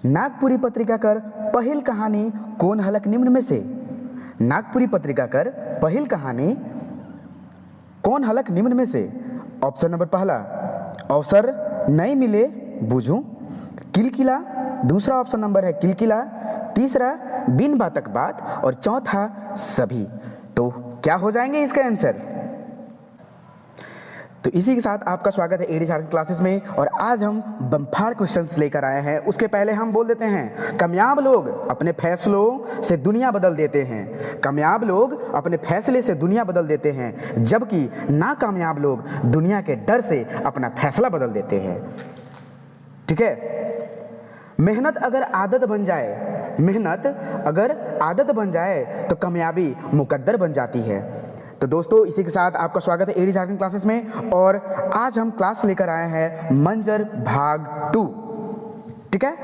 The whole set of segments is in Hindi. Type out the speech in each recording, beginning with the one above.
नागपुरी पत्रिका कर पहिल कहानी कोण हलक निम्न में से? नागपुरी पत्रिका कर पहिल कहानी कौन हलक निम्न में से? ऑप्शन नंबर पहला अवसर नहीं मिले बूझूं, किलकिला। दूसरा ऑप्शन नंबर है किलकिला, तीसरा बिन बातक बात और चौथा सभी। तो क्या हो जाएंगे इसका आंसर? तो इसी के साथ आपका स्वागत है एडी झारखंड क्लासेस में। और आज हम बम्फार क्वेश्चंस लेकर आए हैं। उसके पहले हम बोल देते हैं, कामयाब लोग अपने फैसलों से दुनिया बदल देते हैं। कामयाब लोग अपने फैसले से दुनिया बदल देते हैं, जबकि नाकामयाब लोग दुनिया के डर से अपना फैसला बदल देते हैं। ठीक है, मेहनत अगर आदत बन जाए, मेहनत अगर आदत बन जाए तो कामयाबी मुकद्दर बन जाती है। तो दोस्तों इसी के साथ आपका स्वागत है एडी झारखंड क्लासेस में। और आज हम क्लास लेकर आए हैं मंजर भाग 2। ठीक है,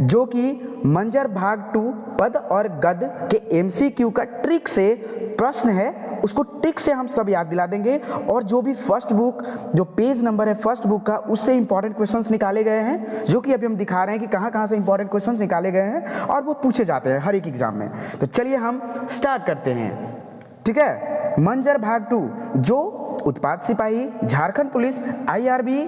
जो कि मंजर भाग 2 पद और गद के एमसीक्यू का ट्रिक से प्रश्न है, उसको ट्रिक से हम सब याद दिला देंगे। और जो भी फर्स्ट बुक जो पेज नंबर है फर्स्ट बुक का, उससे इंपॉर्टेंट क्वेश्चंस निकाले गए हैं, जो कि अभी हम दिखा रहे हैं कि कहाँ कहाँ से इंपॉर्टेंट क्वेश्चंस निकाले गए हैं और वो पूछे जाते हैं हर एक एग्जाम में। तो चलिए हम स्टार्ट करते हैं। ठीक है, मंजर भाग 2 जो उत्पाद सिपाही, झारखंड पुलिस, आईआरबी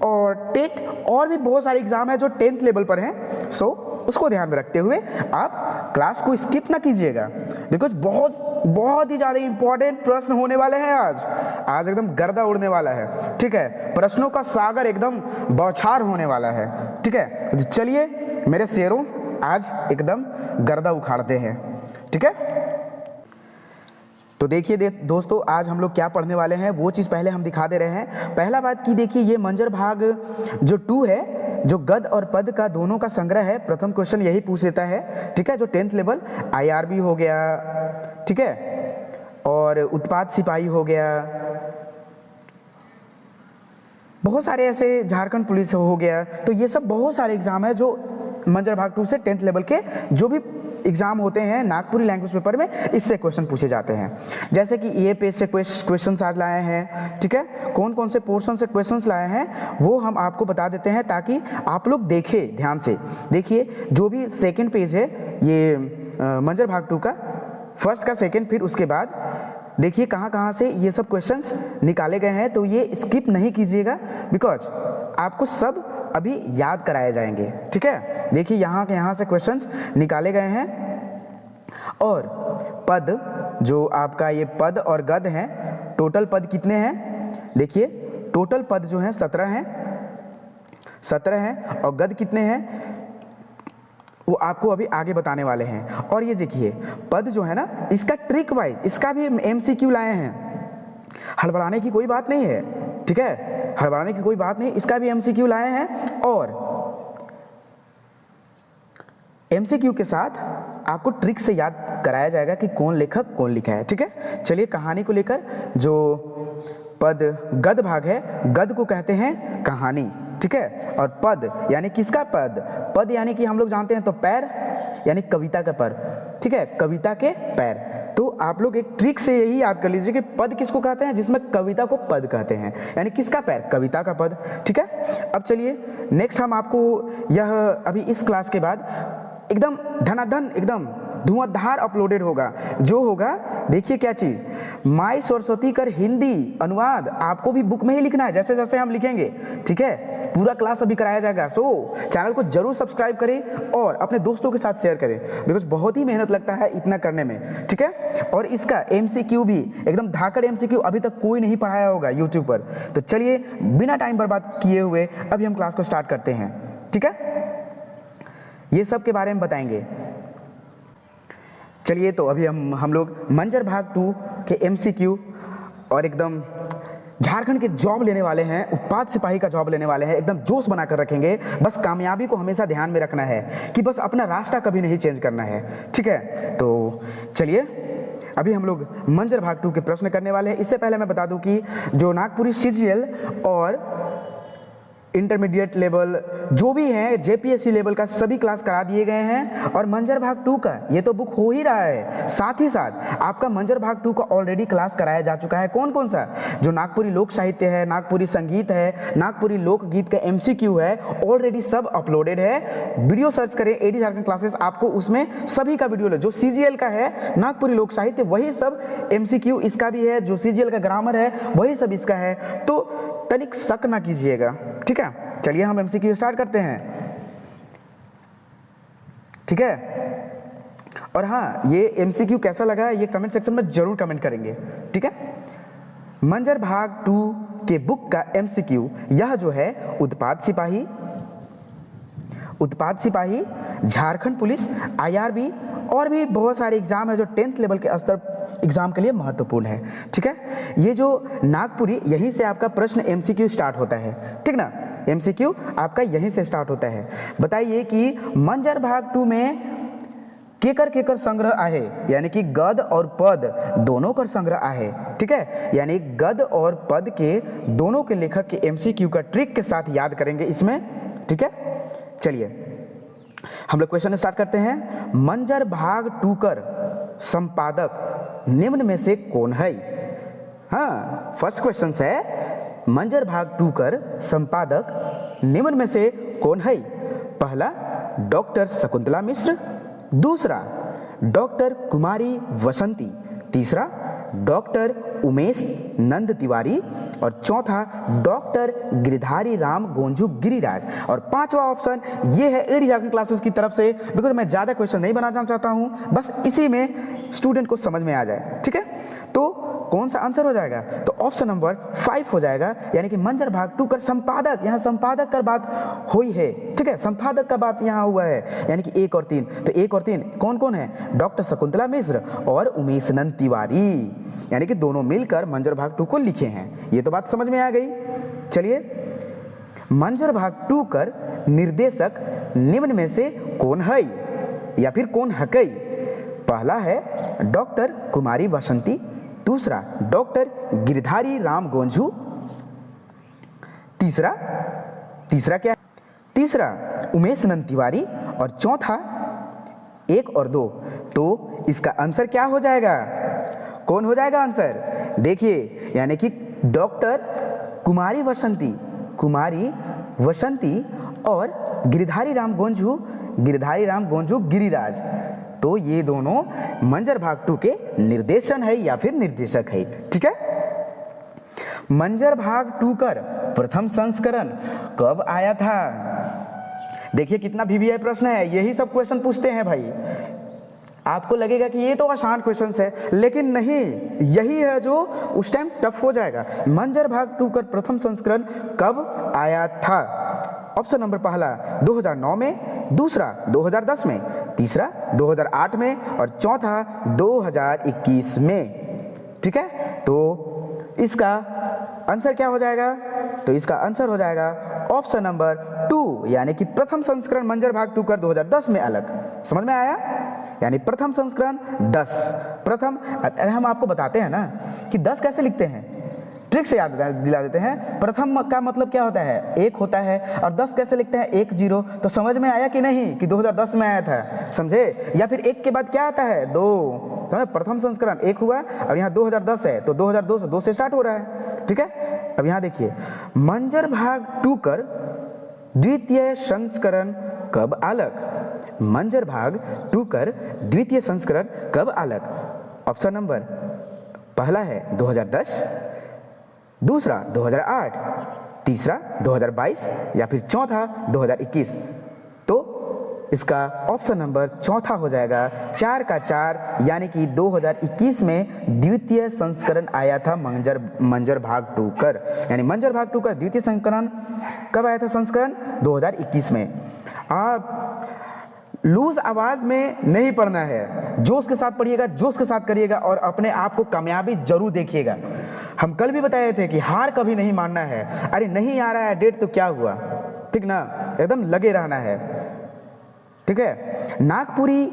और टेट और भी बहुत सारे एग्जाम है जो 10th लेवल पर हैं। सो उसको ध्यान में रखते हुए आप क्लास को स्किप ना कीजिएगा, बिकॉज बहुत ही ज़्यादा इंपॉर्टेंट प्रश्न होने वाले हैं आज एकदम गर्दा उड़ने वाला है। ठीक है, प्रश्नों का सागर एकदम बौछार होने वाला है। ठीक है, तो चलिए मेरे शेरों आज एकदम गर्दा उखाड़ते हैं। ठीक है, तो देखिए दोस्तों आज हम लोग क्या पढ़ने वाले हैं वो चीज़ पहले हम दिखा दे रहे हैं। पहला बात की देखिए, ये मंजर भाग जो 2 है, जो गद और पद का दोनों का संग्रह है। प्रथम क्वेश्चन यही पूछ देता है। ठीक है, जो 10th लेवल आईआरबी हो गया, ठीक है, और उत्पाद सिपाही हो गया, बहुत सारे ऐसे झारखंड पुलिस हो गया। तो ये सब बहुत सारे एग्जाम है जो मंजर भाग 2 से 10th लेवल के जो भी एग्जाम होते हैं नागपुरी लैंग्वेज पेपर में, इससे क्वेश्चन पूछे जाते हैं। जैसे कि ये पेज से क्वेश्चन आज लाए हैं। ठीक है, कौन कौन से पोर्शन से क्वेश्चंस लाए हैं वो हम आपको बता देते हैं, ताकि आप लोग देखें ध्यान से। देखिए जो भी सेकंड पेज है ये मंजर भाग 2 का, फर्स्ट का सेकंड, फिर उसके बाद देखिए कहाँ कहाँ से ये सब क्वेश्चंस निकाले गए हैं। तो ये स्किप नहीं कीजिएगा, बिकॉज आपको सब अभी याद कराए जाएंगे। ठीक है, देखिए यहाँ से क्वेश्चंस निकाले गए हैं। और पद जो आपका ये पद और गद हैं, टोटल पद कितने हैं? देखिए टोटल पद जो हैं 17 हैं और गद कितने हैं वो आपको अभी आगे बताने वाले हैं। और ये देखिए पद जो है ना, इसका ट्रिक वाइज इसका भी एमसीक्यू लाए हैं, हड़बड़ाने की कोई बात नहीं है। ठीक है, हड़बड़ाने की कोई बात नहीं, इसका भी एमसीक्यू लाए हैं। और एमसीक्यू के साथ आपको ट्रिक से याद कराया जाएगा कि कौन लेखक कौन लिखा है। ठीक है, चलिए कहानी को लेकर, जो पद गद भाग है, गद को कहते हैं कहानी। ठीक है, और पद यानी किसका पद? पद यानी कि हम लोग जानते हैं तो पैर, यानी कविता का पर। ठीक है, कविता के पैर। तो आप लोग एक ट्रिक से यही याद कर लीजिए कि पद किसको कहते हैं? जिसमें कविता को पद कहते हैं, यानी किसका पैर? कविता का पद। ठीक है, अब चलिए नेक्स्ट हम आपको यह अभी इस क्लास के बाद एकदम धनाधन एकदम धुआंधार अपलोडेड होगा। जो होगा देखिए क्या चीज़, माई सरस्वती कर हिंदी अनुवाद आपको भी बुक में ही लिखना है, जैसे जैसे हम लिखेंगे। ठीक है, पूरा क्लास अभी कराया जाएगा। सो चैनल को जरूर सब्सक्राइब करें और अपने दोस्तों के साथ शेयर करें, बिकॉज बहुत ही मेहनत लगता है इतना करने में। ठीक है, और इसका एमसीक्यू भी एकदम धाकड़ एमसीक्यू अभी तक कोई नहीं पढ़ाया होगा यूट्यूब पर। तो चलिए बिना टाइम बर्बाद किए हुए अभी हम क्लास को स्टार्ट करते हैं। ठीक है, ये सब के बारे में बताएंगे। चलिए तो अभी हम लोग मंजर भाग 2 के एमसीक्यू और एकदम झारखंड के जॉब लेने वाले हैं, उत्पाद सिपाही का जॉब लेने वाले हैं, एकदम जोश बना कर रखेंगे। बस कामयाबी को हमेशा ध्यान में रखना है कि बस अपना रास्ता कभी नहीं चेंज करना है। ठीक है, तो चलिए अभी हम लोग मंजर भाग 2 के प्रश्न करने वाले हैं। इससे पहले मैं बता दूं कि जो नागपुरी सीजीएल और इंटरमीडिएट लेवल जो भी है, जेपीएससी लेवल का सभी क्लास करा दिए गए हैं। और मंजर भाग 2 का ये तो बुक हो ही रहा है, साथ ही साथ आपका मंजर भाग 2 का ऑलरेडी क्लास कराया जा चुका है। कौन कौन सा? जो नागपुरी लोक साहित्य है, नागपुरी संगीत है, नागपुरी लोकगीत का एमसीक्यू है, ऑलरेडी सब अपलोडेड है। वीडियो सर्च करें एडी झारखंड क्लासेस, आपको उसमें सभी का वीडियो जो सीजीएल का है नागपुरी लोक साहित्य वही सब एमसीक्यू इसका भी है, जो सीजीएल का ग्रामर है वही सब इसका है, तो तनिक शक ना कीजिएगा, ठीक है। चलिए हम एमसीक्यू स्टार्ट करते हैं, ठीक है। और हाँ, ये एमसीक्यू कैसा लगा ये कमेंट सेक्शन में जरूर कमेंट करेंगे, ठीक है। मंजर भाग 2 के बुक का एमसीक्यू यह जो है उत्पाद सिपाही, झारखंड पुलिस, आईआरबी और भी बहुत सारे एग्जाम है जो 10th लेवल के स्तर एग्जाम के लिए महत्वपूर्ण है, ठीक है। ये जो नागपुरी, यहीं से आपका प्रश्न एमसीक्यू स्टार्ट होता है, ठीक ना। एमसीक्यू आपका यहीं से स्टार्ट होता है। बताइए कि मंजर भाग 2 में केकर संग्रह आहे, यानी कि गद और पद दोनों का संग्रह आहे, ठीक है। यानी गद और पद के दोनों के लेखक के एमसीक्यू का ट्रिक के साथ याद करेंगे इसमें, ठीक है। चलिए हम लोग क्वेश्चन स्टार्ट करते हैं। मंजर भाग 2 कर संपादक निम्न में से कौन है? हाँ, फर्स्ट क्वेश्चन है मंजर भाग 2 कर संपादक निम्न में से कौन है? पहला डॉक्टर शकुंतला मिश्र, दूसरा डॉक्टर कुमारी वसंती, तीसरा डॉक्टर उमेश नंद तिवारी और चौथा डॉक्टर गिरधारी राम गोंजू गिरिराज। और पांचवा ऑप्शन ये है एडी झारखंड क्लासेस की तरफ से, बिकॉज मैं ज़्यादा क्वेश्चन नहीं बनाना चाहता हूँ, बस इसी में स्टूडेंट को समझ में आ जाए, ठीक है। तो कौन सा आंसर हो जाएगा? तो ऑप्शन नंबर 5 हो जाएगा, यानी कि मंजर भाग 2 कर संपादक, यहाँ संपादक का बात हुई है, ठीक है। संपादक का बात यहाँ हुआ है, यानी कि 1 और 3। तो 1 और 3 कौन कौन है? डॉक्टर शकुंतला मिश्र और उमेश नंद तिवारी, यानी कि दोनों मिलकर मंजर भाग 2 को लिखे हैं। ये तो बात समझ में आ गई। चलिए, मंजर भाग 2 कर निर्देशक निम्न में से कौन है या फिर कौन हकई? पहला है डॉक्टर कुमारी वसंती, दूसरा डॉक्टर गिरधारी राम गोंजू, तीसरा क्या? तीसरा उमेश नंद तिवारी और चौथा 1 और 2। तो इसका आंसर क्या हो जाएगा? कौन हो जाएगा आंसर? देखिए, यानी कि डॉक्टर कुमारी वसंती और गिरधारी राम गोंजू गिरिराज, तो ये दोनों मंजर भाग 2 के निर्देशन है या फिर निर्देशक है, ठीक है। मंजर भाग 2 कर प्रथम संस्करण कब आया था? देखिए कितना वीवीआई प्रश्न है, यही सब क्वेश्चन पूछते हैं भाई। आपको लगेगा कि ये तो आसान क्वेश्चन है, लेकिन नहीं, यही है जो उस टाइम टफ हो जाएगा। मंजर भाग 2 कर प्रथम संस्करण कब आया था? ऑप्शन नंबर पहला 2009 में, दूसरा 2010 में, तीसरा 2008 में और चौथा 2021 में, ठीक है। तो इसका आंसर क्या हो जाएगा? तो इसका आंसर हो जाएगा ऑप्शन नंबर 2, यानी कि प्रथम संस्करण मंजर भाग 2 कर 2010 में अलग। समझ में आया? यानी प्रथम संस्करण 10 प्रथम। अरे हम आपको बताते हैं ना कि 10 कैसे लिखते हैं, ट्रिक से याद दिला देते हैं। प्रथम का मतलब क्या होता है? 1 होता है, और 10 कैसे लिखते हैं? 1 0। तो समझ में आया कि नहीं कि 2010 में आया था, समझे? या फिर 1 के बाद क्या आता है? 2। तो प्रथम संस्करण 1 हुआ और यहाँ 2010 है, तो 2002 से 2 से स्टार्ट हो रहा है, ठीक है। अब यहाँ देखिए, मंजर भाग 2 कर द्वितीय संस्करण कब अलग? मंजर भाग 2 कर द्वितीय संस्करण कब अलग? ऑप्शन नंबर पहला है 2010, दूसरा 2008, तीसरा 2022 या फिर चौथा 2021। तो इसका ऑप्शन नंबर चौथा हो जाएगा 4 का 4, यानी कि 2021 में द्वितीय संस्करण आया था मंजर भाग 2 कर। यानी मंजर भाग 2 कर द्वितीय संस्करण कब आया था? संस्करण 2021 में। आप लूज आवाज में नहीं पढ़ना है, जोश के साथ पढ़िएगा, जोश के साथ करिएगा और अपने आप को कामयाबी जरूर देखिएगा। हम कल भी बताए थे कि हार कभी नहीं मानना है। अरे नहीं आ रहा है डेट तो क्या हुआ, ठीक ना, एकदम लगे रहना है, ठीक है। नागपुरी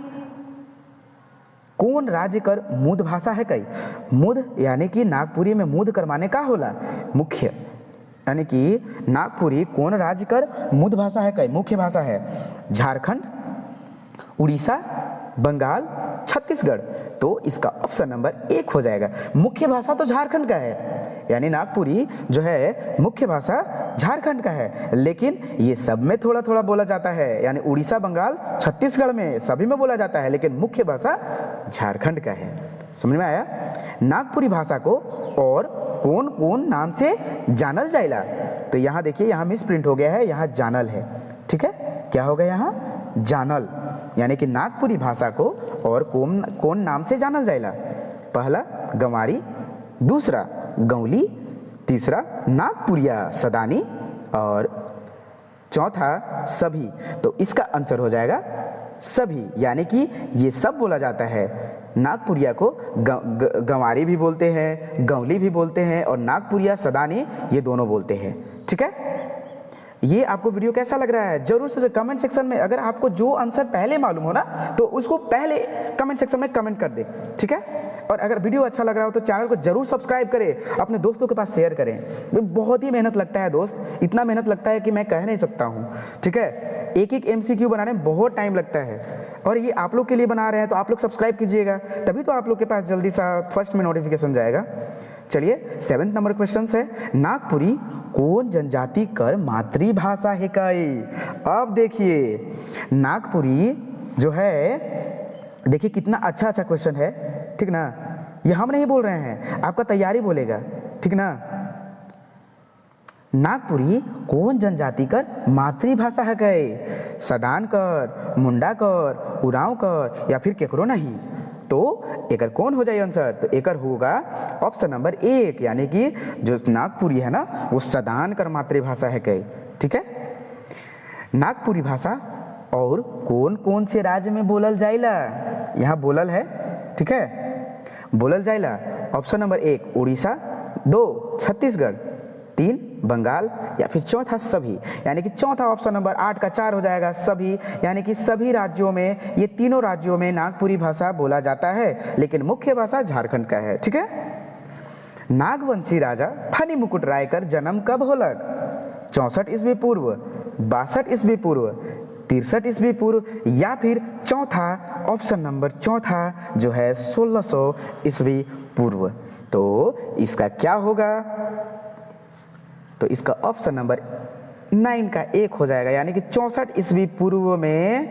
कौन राज्य कर मुद भाषा है? कई मुद, यानी कि नागपुरी में मुद कर माने का होला? मुख्य, यानी कि नागपुरी कौन राज्य कर मुख्य भाषा है? कई मुख्य भाषा है झारखंड, उड़ीसा, बंगाल, छत्तीसगढ़। तो इसका ऑप्शन नंबर 1 हो जाएगा। मुख्य भाषा तो झारखंड का है, यानी नागपुरी जो है मुख्य भाषा झारखंड का है, लेकिन ये सब में थोड़ा थोड़ा बोला जाता है, यानी उड़ीसा, बंगाल, छत्तीसगढ़ में सभी में बोला जाता है, लेकिन मुख्य भाषा झारखंड का है। समझ में आया? नागपुरी भाषा को और कौन कौन नाम से जानल जाइला? तो यहाँ देखिए, यहाँ मिस प्रिंट हो गया है, यहाँ जानल है। ठीक है, क्या होगा यहाँ? जानल, यानी कि नागपुरी भाषा को और कौन कौन नाम से जानल जाइला? पहला गंवारी, दूसरा गौली, तीसरा नागपुरिया सदानी और चौथा सभी। तो इसका आंसर हो जाएगा सभी, यानी कि ये सब बोला जाता है। नागपुरिया को गंवारी भी बोलते हैं, गौली भी बोलते हैं और नागपुरिया सदानी ये दोनों बोलते हैं। ठीक है, ये आपको वीडियो कैसा लग रहा है जरूर से कमेंट सेक्शन में, अगर आपको जो आंसर पहले मालूम हो ना तो उसको पहले कमेंट सेक्शन में कमेंट कर दे। ठीक है, और अगर वीडियो अच्छा लग रहा हो तो चैनल को जरूर सब्सक्राइब करें, अपने दोस्तों के पास शेयर करें। बहुत ही मेहनत लगता है दोस्त, इतना मेहनत लगता है कि मैं कह नहीं सकता हूँ। ठीक है, एक एक MCQ बनाने में बहुत टाइम लगता है, और ये आप लोग के लिए बना रहे हैं, तो आप लोग सब्सक्राइब कीजिएगा, तभी तो आप लोग के पास जल्दी सा फर्स्ट में नोटिफिकेशन जाएगा। चलिए 7th नंबर क्वेश्चन है, नागपुरी कौन जनजाति कर मातृभाषा है कई? अब देखिए नागपुरी जो है, देखिए कितना अच्छा अच्छा क्वेश्चन है। ठीक ना, ये हम नहीं बोल रहे हैं, आपका तैयारी बोलेगा। ठीक ना, नागपुरी कौन जनजाति कर मातृभाषा है कई? सदान कर, मुंडा कर, उरांव कर या फिर केकरो नहीं? तो एकर कौन हो जाए आंसर? तो एकर होगा ऑप्शन नंबर 1, यानी कि जो नागपुरी है ना वो सदान कर मातृभाषा है कई। ठीक है, नागपुरी भाषा और कौन कौन से राज्य में बोलल जाइला? यहाँ बोलल है। ठीक है, बोलल जाइला ऑप्शन नंबर 1 उड़ीसा, 2 छत्तीसगढ़, 3 बंगाल या फिर चौथा सभी, यानी कि चौथा ऑप्शन नंबर 8 का 4 हो जाएगा सभी, यानी कि सभी राज्यों में, ये तीनों राज्यों में नागपुरी भाषा बोला जाता है, लेकिन मुख्य भाषा झारखंड का है। ठीक है, नागवंशी राजा फनी मुकुट राय कर जन्म कब होलक? 64 ईस्वी पूर्व, 62 ईस्वी पूर्व, 63 ईस्वी पूर्व या फिर चौथा ऑप्शन नंबर चौथा जो है 1600 ईस्वी पूर्व। तो इसका क्या होगा? तो इसका ऑप्शन नंबर 9 का 1 हो जाएगा, यानी कि 64 ईस्वी पूर्व में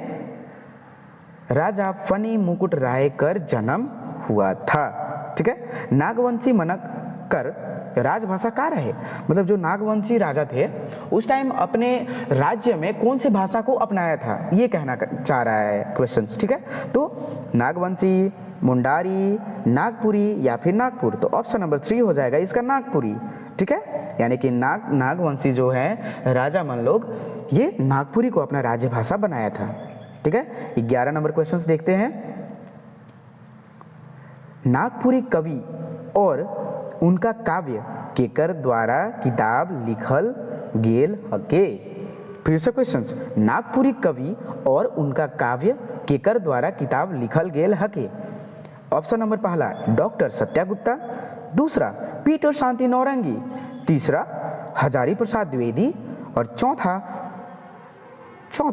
राजा फनी मुकुट राय कर जन्म हुआ था। ठीक है, नागवंशी मनक कर राजभाषा का रहे, मतलब जो नागवंशी राजा थे उस टाइम अपने राज्य में कौन से भाषा को अपनाया था, ये कहना चाह रहा है क्वेश्चन। ठीक है, तो नागवंशी, मुंडारी, नागपुरी या फिर नागपुर। तो ऑप्शन नंबर 3 हो जाएगा इसका नागपुरी। ठीक है, यानी कि नागवंशी जो है राजा मन लोग, ये नागपुरी को अपना राज्य भाषा बनाया था। ठीक है, 11 नंबर क्वेश्चन देखते हैं। नागपुरी कवि और उनका काव्य केकर द्वारा किताब लिखल गेल हके? फिर से क्वेश्चन, नागपुरी कवि और उनका काव्य केकर द्वारा किताब लिखल गेल हके? ऑप्शन नंबर पहला डॉक्टर सत्यागुप्ता, दूसरा पीटर शांति नौरंगी, तीसरा हजारी प्रसाद द्विवेदी और चौथा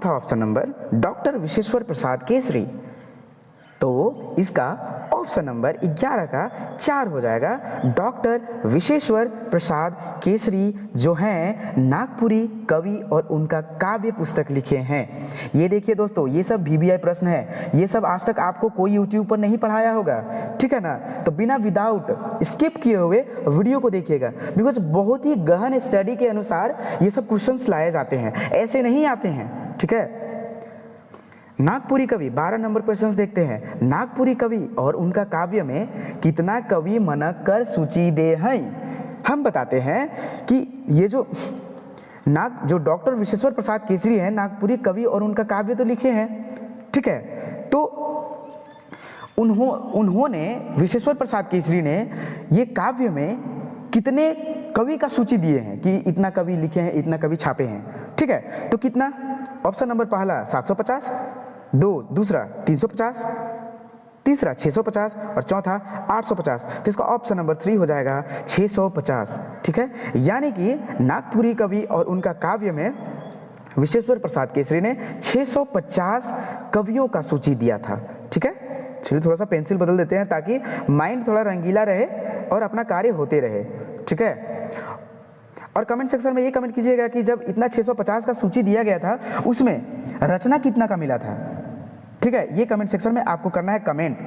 ऑप्शन नंबर डॉक्टर विश्वेश्वर प्रसाद केसरी। तो इसका ऑप्शन नंबर 11 का 4 हो जाएगा, डॉक्टर विश्वेश्वर प्रसाद केसरी जो हैं नागपुरी कवि और उनका काव्य पुस्तक लिखे हैं। ये देखिए दोस्तों, ये सब VBI प्रश्न है, ये सब आज तक आपको कोई यूट्यूब पर नहीं पढ़ाया होगा। ठीक है ना, तो बिना विदाउट स्किप किए हुए वीडियो को देखिएगा, बिकॉज बहुत ही गहन स्टडी के अनुसार ये सब क्वेश्चंस लाए जाते हैं, ऐसे नहीं आते हैं। ठीक है, नागपुरी कवि 12 नंबर क्वेश्चंस देखते हैं। नागपुरी कवि और उनका काव्य में कितना कवि मनक कर सूची दे हैं? हम बताते हैं कि ये जो डॉक्टर विश्वेश्वर प्रसाद केसरी हैं, नागपुरी कवि और उनका काव्य तो लिखे हैं। ठीक है, तो उन्होंने विश्वेश्वर प्रसाद केसरी ने ये काव्य में कितने कवि का सूची दिए हैं कि इतना कवि लिखे हैं, इतना कवि छापे हैं। ठीक है, तो कितना? ऑप्शन नंबर पहला 750, दूसरा 350, तीसरा 650 और चौथा 850। तो इसका ऑप्शन नंबर 3 हो जाएगा 650। ठीक है, यानी कि नागपुरी कवि और उनका काव्य में विश्वेश्वर प्रसाद केसरी ने 650 कवियों का सूची दिया था। ठीक है, चलिए थोड़ा सा पेंसिल बदल देते हैं ताकि माइंड थोड़ा रंगीला रहे और अपना कार्य होते रहे। ठीक है, और कमेंट सेक्शन में ये कमेंट कीजिएगा कि जब इतना 650 का सूची दिया गया था उसमें रचना कितना का मिला था। ठीक है, ये कमेंट सेक्शन में आपको करना है कमेंट।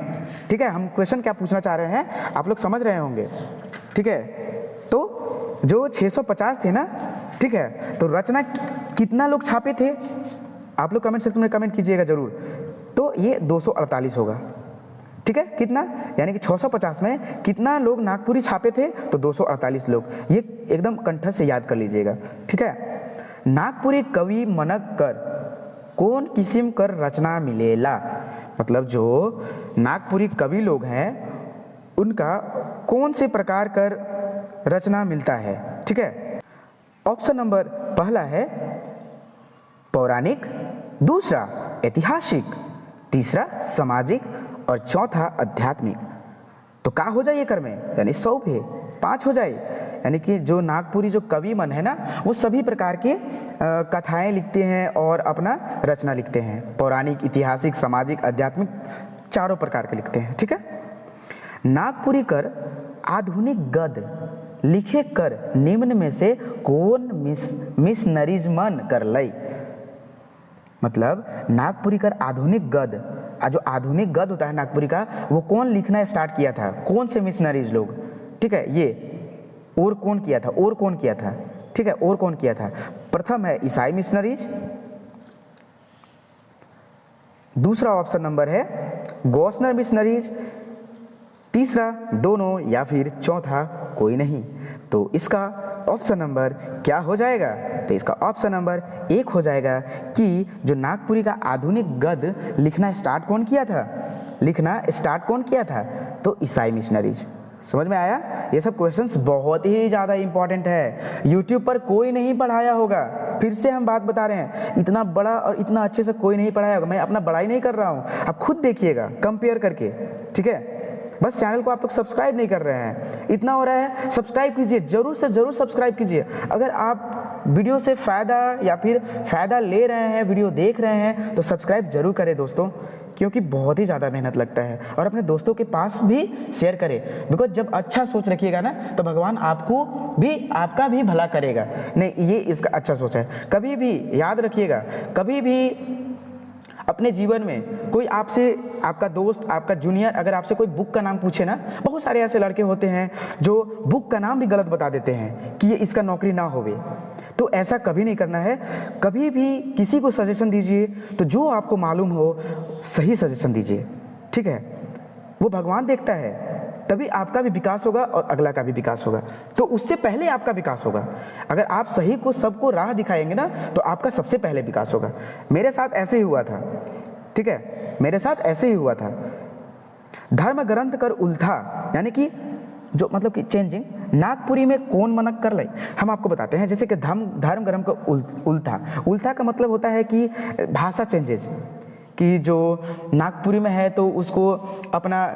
ठीक है, हम क्वेश्चन क्या पूछना चाह रहे हैं आप लोग समझ रहे होंगे। ठीक है, तो जो 650 थे ना, ठीक है, तो रचना कितना लोग छापे थे आप लोग कमेंट सेक्शन में कमेंट कीजिएगा जरूर। तो ये 248 होगा। ठीक है, कितना, यानी कि 650 में कितना लोग नागपुरी छापे थे, तो 248 लोग। ये एकदम कंठस्थ से याद कर लीजिएगा। ठीक है, नागपुरी कवि मनक कर कौन किस्म कर रचना मिलेला, मतलब जो नागपुरी कवि लोग हैं उनका कौन से प्रकार कर रचना मिलता है। ठीक है, ऑप्शन नंबर पहला है पौराणिक, दूसरा ऐतिहासिक, तीसरा सामाजिक और चौथा आध्यात्मिक। तो का हो जाए ये कर में, यानी 100 पे 5 हो जाए, यानी कि जो नागपुरी जो कवि मन है ना वो सभी प्रकार के कथाएं लिखते हैं और अपना रचना लिखते हैं। पौराणिक, ऐतिहासिक, सामाजिक, आध्यात्मिक चारों प्रकार के लिखते हैं। ठीक है, नागपुरी कर आधुनिक गद लिखे कर निम्न में से कौन मिशनरीज मन कर लई, मतलब नागपुरी कर आधुनिक गद, जो आधुनिक गद होता है नागपुरी का वो कौन लिखना स्टार्ट किया था, कौन से मिशनरीज लोग। ठीक है, ये और कौन किया था, और कौन किया था। ठीक है, और कौन किया था, प्रथम है ईसाई मिशनरीज, दूसरा ऑप्शन नंबर है गॉसनर मिशनरीज, तीसरा दोनों, या फिर चौथा कोई नहीं। तो इसका ऑप्शन नंबर क्या हो जाएगा, तो इसका ऑप्शन नंबर 1 हो जाएगा कि जो नागपुरी का आधुनिक गद लिखना स्टार्ट कौन किया था, लिखना स्टार्ट कौन किया था, तो ईसाई मिशनरीज। समझ में आया। ये सब क्वेश्चंस बहुत ही ज़्यादा इंपॉर्टेंट है, यूट्यूब पर कोई नहीं पढ़ाया होगा। फिर से हम बात बता रहे हैं, इतना बड़ा और इतना अच्छे से कोई नहीं पढ़ाया होगा। मैं अपना बड़ाई नहीं कर रहा हूँ, आप खुद देखिएगा कंपेयर करके। ठीक है, बस चैनल को आप लोग सब्सक्राइब नहीं कर रहे हैं, इतना हो रहा है, सब्सक्राइब कीजिए, जरूर से जरूर सब्सक्राइब कीजिए। अगर आप वीडियो से फ़ायदा या फिर फ़ायदा ले रहे हैं, वीडियो देख रहे हैं, तो सब्सक्राइब जरूर करें दोस्तों, क्योंकि बहुत ही ज़्यादा मेहनत लगता है। और अपने दोस्तों के पास भी शेयर करें, बिकॉज जब अच्छा सोच रखिएगा ना तो भगवान आपको भी, आपका भी भला करेगा। नहीं, ये इसका अच्छा सोच है। कभी भी याद रखिएगा, कभी भी अपने जीवन में कोई आपसे, आपका दोस्त, आपका जूनियर अगर आपसे कोई बुक का नाम पूछे ना, बहुत सारे ऐसे लड़के होते हैं जो बुक का नाम भी गलत बता देते हैं कि ये इसका नौकरी ना होवे। तो ऐसा कभी नहीं करना है। कभी भी किसी को सजेशन दीजिए तो जो आपको मालूम हो सही सजेशन दीजिए। ठीक है, वो भगवान देखता है, तभी आपका भी विकास होगा और अगला का भी विकास होगा। तो उससे पहले आपका विकास होगा। अगर आप सही को सबको राह दिखाएंगे ना तो आपका सबसे पहले विकास होगा। मेरे साथ ऐसे ही हुआ था। ठीक है, मेरे साथ ऐसे ही हुआ था। धर्म ग्रंथ कर उल्था, यानी कि जो मतलब कि चेंजिंग, नागपुरी में कौन मनक कर लई। हम आपको बताते हैं, जैसे कि धर्म ग्रंथ का उल्था, उल्था का मतलब होता है कि भाषा चेंजेज, कि जो नागपुरी में है तो उसको अपना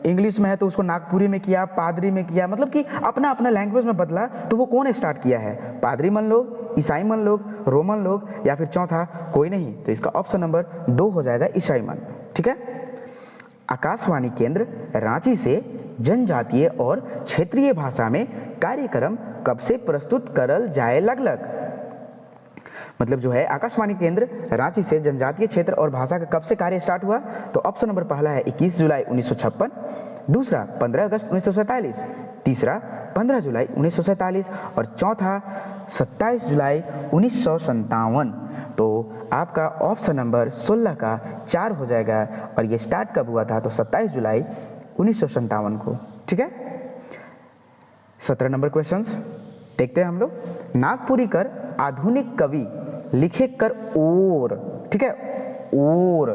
इंग्लिश में है तो उसको नागपुरी में किया, पादरी में किया, मतलब कि अपना अपना लैंग्वेज में बदला। तो वो कौन स्टार्ट किया है, पादरी मन लोग, ईसाई मन लोग, रोमन लोग, या फिर चौथा कोई नहीं। तो इसका ऑप्शन नंबर 2 हो जाएगा ईसाई मन। ठीक है, आकाशवाणी केंद्र रांची से जनजातीय और क्षेत्रीय भाषा में कार्यक्रम कब से प्रस्तुत करल जाए लगलग, मतलब जो है आकाशवाणी केंद्र रांची से जनजातीय क्षेत्र और भाषा का कब से कार्य स्टार्ट हुआ। तो ऑप्शन नंबर पहला है 21 जुलाई 1956, दूसरा 15 अगस्त 1947, तीसरा 15 जुलाई 1947 और चौथा 27 जुलाई 1957। तो आपका ऑप्शन नंबर 16 का 4 हो जाएगा। और ये स्टार्ट कब हुआ था, तो 27 जुलाई 1957 को। ठीक है, 17 नंबर क्वेश्चंस देखते हैं हम लोग। नागपुरी कर आधुनिक कवि लिखे कर और, ठीक है, और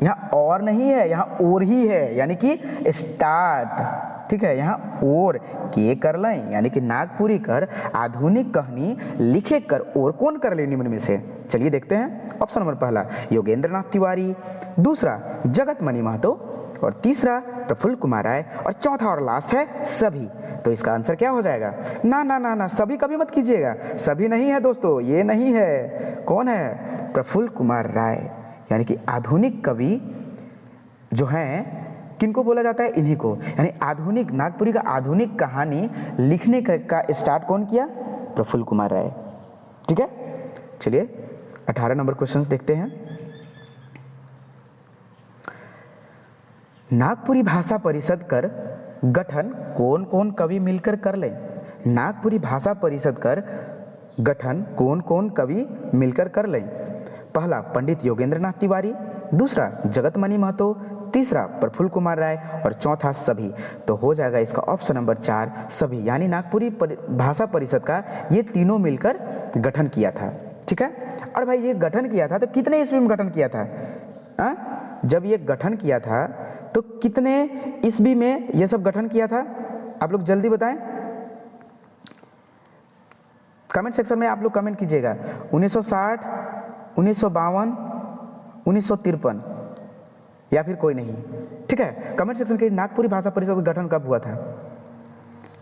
यहाँ और नहीं है, यहाँ और ही है, यानी कि स्टार्ट। ठीक है, यहाँ और के कर लें, यानी कि नागपुरी कर आधुनिक कहानी लिखे कर और कौन कर ले निम्न में से? चलिए देखते हैं। ऑप्शन नंबर पहला योगेंद्र नाथ तिवारी, दूसरा जगत मणि महतो, और तीसरा प्रफुल्ल कुमार राय, और चौथा और लास्ट है सभी। तो इसका आंसर क्या हो जाएगा? ना ना ना ना, सभी कभी मत कीजिएगा, सभी नहीं है दोस्तों, ये नहीं है। कौन है? प्रफुल्ल कुमार राय, यानी कि आधुनिक कवि जो हैं, किनको बोला जाता है? इन्हीं को। यानी आधुनिक नागपुरी का आधुनिक कहानी लिखने का स्टार्ट कौन किया? प्रफुल्ल कुमार राय। ठीक है, चलिए 18 नंबर क्वेश्चंस देखते हैं। नागपुरी भाषा परिषद कर गठन कौन कौन कवि मिलकर कर लें? नागपुरी भाषा परिषद कर गठन कौन कौन कवि मिलकर कर लें? पहला पंडित योगेंद्र नाथ तिवारी, दूसरा जगत मणि महतो, तीसरा प्रफुल्ल कुमार राय, और चौथा सभी। तो हो जाएगा इसका ऑप्शन नंबर 4 सभी, यानी नागपुरी भाषा परिषद का ये तीनों मिलकर गठन किया था। ठीक है, और भाई ये गठन किया था तो कितने ईस्वी में गठन किया था? जब ये गठन किया था तो कितने ईस्वी में ये सब गठन किया था? आप लोग जल्दी बताएं, कमेंट सेक्शन में आप लोग कमेंट कीजिएगा। 1960, 1952, 1953 या फिर कोई नहीं? ठीक है, कमेंट सेक्शन के नागपुरी भाषा परिषद का गठन कब हुआ था?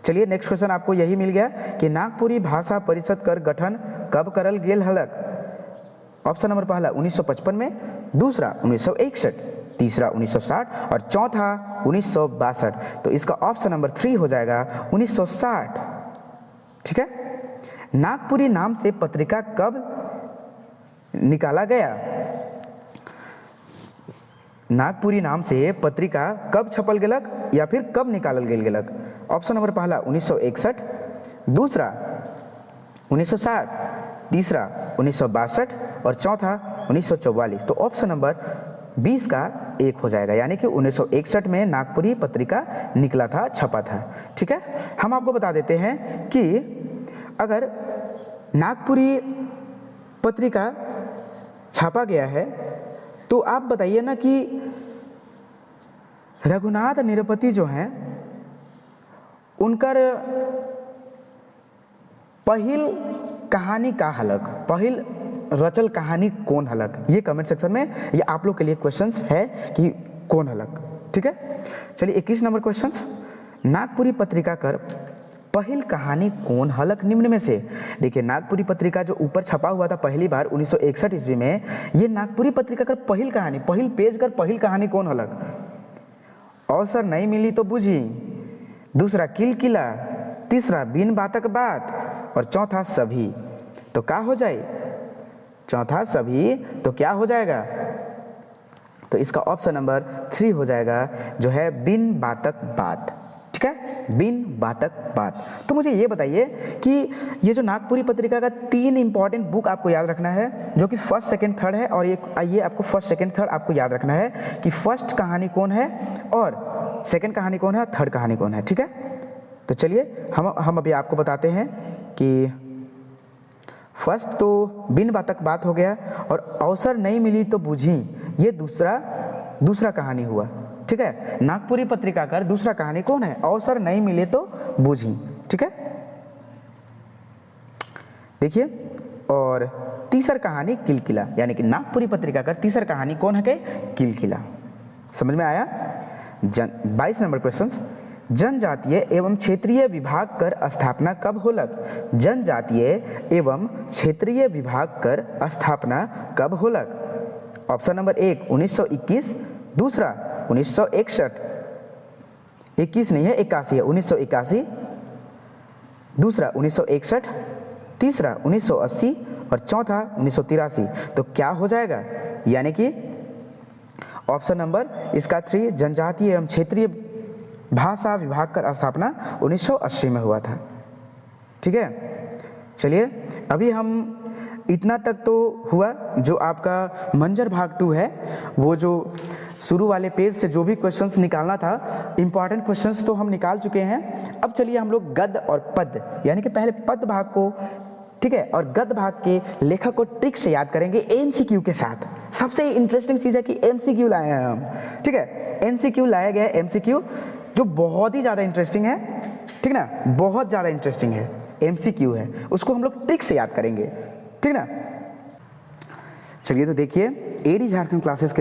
चलिए नेक्स्ट क्वेश्चन आपको यही मिल गया कि नागपुरी भाषा परिषद कर गठन कब करल गेल हलक? ऑप्शन नंबर पहला 1955 में, दूसरा 1961, तीसरा 1960 और चौथा 1962। तो इसका ऑप्शन नंबर 3 हो जाएगा 1960। ठीक है, नागपुरी नाम से पत्रिका कब निकाला गया? नागपुरी नाम से पत्रिका कब छपल गेलक या फिर कब निकालल गेल गेलक? ऑप्शन नंबर पहला 1961, दूसरा 1960, तीसरा 1962 और चौथा 1944। तो ऑप्शन नंबर 20 का 1 हो जाएगा, यानी कि 1961 में नागपुरी पत्रिका निकला था, छपा था। ठीक है, हम आपको बता देते हैं कि अगर नागपुरी पत्रिका छापा गया है तो आप बताइए ना कि रघुनाथ निरपति जो हैं उनकर पहिल कहानी का हलक, पहिल रचल कहानी कौन हलक? ये कमेंट सेक्शन में ये आप लोग के लिए क्वेश्चंस है कि कौन हलक। ठीक है, चलिए 21 नंबर क्वेश्चंस। नागपुरी पत्रिका कर पहिल कहानी कौन हलक निम्न में से? देखिए, नागपुरी पत्रिका जो ऊपर छपा हुआ था पहली बार 1961 ईस्वी में, ये नागपुरी पत्रिका कर पहिल कहानी, पहिल पेज कर पहिल कहानी कौन हलक? अवसर नहीं मिली तो बुझी, दूसरा किलकिला, तीसरा बिन बातक बात और चौथा सभी। तो क्या हो जाए? चौथा सभी, तो क्या हो जाएगा? तो इसका ऑप्शन नंबर 3 हो जाएगा, जो है बिन बातक बात। ठीक है, बिन बातक बात। तो मुझे ये बताइए कि ये जो नागपुरी पत्रिका का 3 इंपॉर्टेंट बुक आपको याद रखना है, जो कि फर्स्ट सेकंड थर्ड है, और ये आपको फर्स्ट सेकंड थर्ड आपको याद रखना है कि फर्स्ट कहानी कौन है और सेकंड कहानी कौन है और थर्ड कहानी कौन है। ठीक है, तो चलिए हम अभी आपको बताते हैं कि फर्स्ट तो बिन बातक बात हो गया, और अवसर नहीं मिली तो बूझी, ये दूसरा कहानी हुआ। ठीक है, नागपुरी पत्रिका का दूसरा कहानी कौन है? अवसर नहीं मिले तो बूझी। ठीक है, देखिए, और तीसरा कहानी किलकिला, यानी कि नागपुरी पत्रिका का तीसरा कहानी कौन है? किलकिला। समझ में आया? 22 नंबर क्वेश्चन। जनजातीय एवं क्षेत्रीय विभाग कर स्थापना कब होलक? जनजातीय एवं क्षेत्रीय विभाग कर स्थापना कब होलक? ऑप्शन नंबर 1 1921, दूसरा 1961, 21 नहीं है 81 है, 1981, दूसरा 1961, तीसरा 1980 और चौथा 1983। तो क्या हो जाएगा? यानी कि ऑप्शन नंबर इसका 3 जनजातीय एवं क्षेत्रीय भाषा विभाग का स्थापना 1980 में हुआ था। ठीक है, चलिए अभी हम इतना तक तो हुआ। जो आपका मंजर भाग 2 है, वो जो शुरू वाले पेज से जो भी क्वेश्चंस निकालना था, इंपॉर्टेंट क्वेश्चंस तो हम निकाल चुके हैं। अब चलिए हम लोग गद्य और पद्य, यानी कि पहले पद भाग को, ठीक है, और गद्य भाग के लेखक को ट्रिक से याद करेंगे एमसीक्यू के साथ। सबसे इंटरेस्टिंग चीज़ है कि एमसीक्यू लाए हैं हम। ठीक है, एमसीक्यू लाया गया है। एमसीक्यू जो बहुत ही ज़्यादा इंटरेस्टिंग है, ठीक ना, बहुत ज़्यादा इंटरेस्टिंग है, MCQ है, उसको हम लोग ट्रिक से याद करेंगे, ठीक ना। चलिए तो देखिए, एडी झारखंड क्लासेस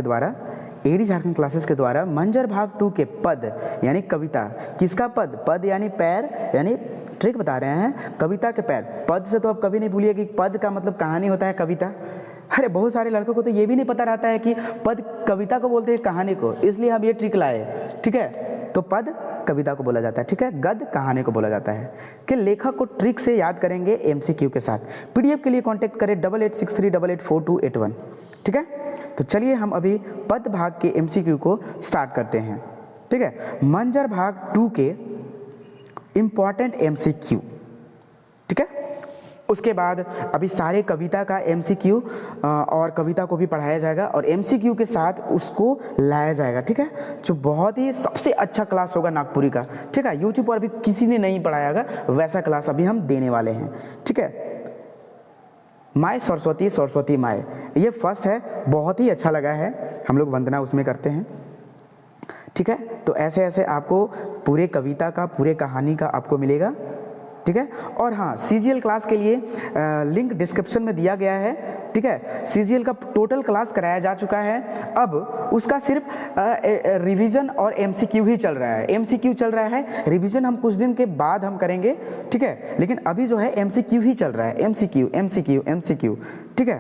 के द्वारा मंजर भाग 2 के पद यानी कविता, किसका पद, पद यानी पैर, यानी ट्रिक बता रहे हैं, कविता के पैर। पद से तो आप कभी नहीं भूलिए कि पद का मतलब कहानी होता है, कविता। अरे बहुत सारे लड़कों को तो ये भी नहीं पता रहता है कि पद कविता को बोलते हैं कहानी को, इसलिए हम ये ट्रिक लाए, ठीक है। तो पद कविता को बोला जाता है, ठीक है, गद्य कहानी को बोला जाता है। कि लेखक को ट्रिक से याद करेंगे MCQ के साथ। PDF के लिए कांटेक्ट करें 8863884281, ठीक है। तो चलिए हम अभी पद भाग के MCQ को स्टार्ट करते हैं, ठीक है। मंजर भाग 2 के इम्पॉर्टेंट MCQ, ठीक है। उसके बाद अभी सारे कविता का MCQ और कविता को भी पढ़ाया जाएगा और MCQ के साथ उसको लाया जाएगा, ठीक है। जो बहुत ही सबसे अच्छा क्लास होगा नागपुरी का, ठीक है। YouTube पर अभी किसी ने नहीं पढ़ायागा वैसा क्लास अभी हम देने वाले हैं, ठीक है। माय सरस्वती, सरस्वती माय, ये फर्स्ट है, बहुत ही अच्छा लगा है, हम लोग वंदना उसमें करते हैं, ठीक है। तो ऐसे ऐसे आपको पूरे कविता का, पूरे कहानी का आपको मिलेगा, ठीक है। और हाँ, CGL क्लास के लिए लिंक डिस्क्रिप्शन में दिया गया है, ठीक है। CGL का टोटल क्लास कराया जा चुका है, अब उसका सिर्फ रिवीजन और MCQ ही चल रहा है। MCQ चल रहा है, रिवीजन हम कुछ दिन के बाद हम करेंगे, ठीक है। लेकिन अभी जो है MCQ ही चल रहा है, MCQ, ठीक है।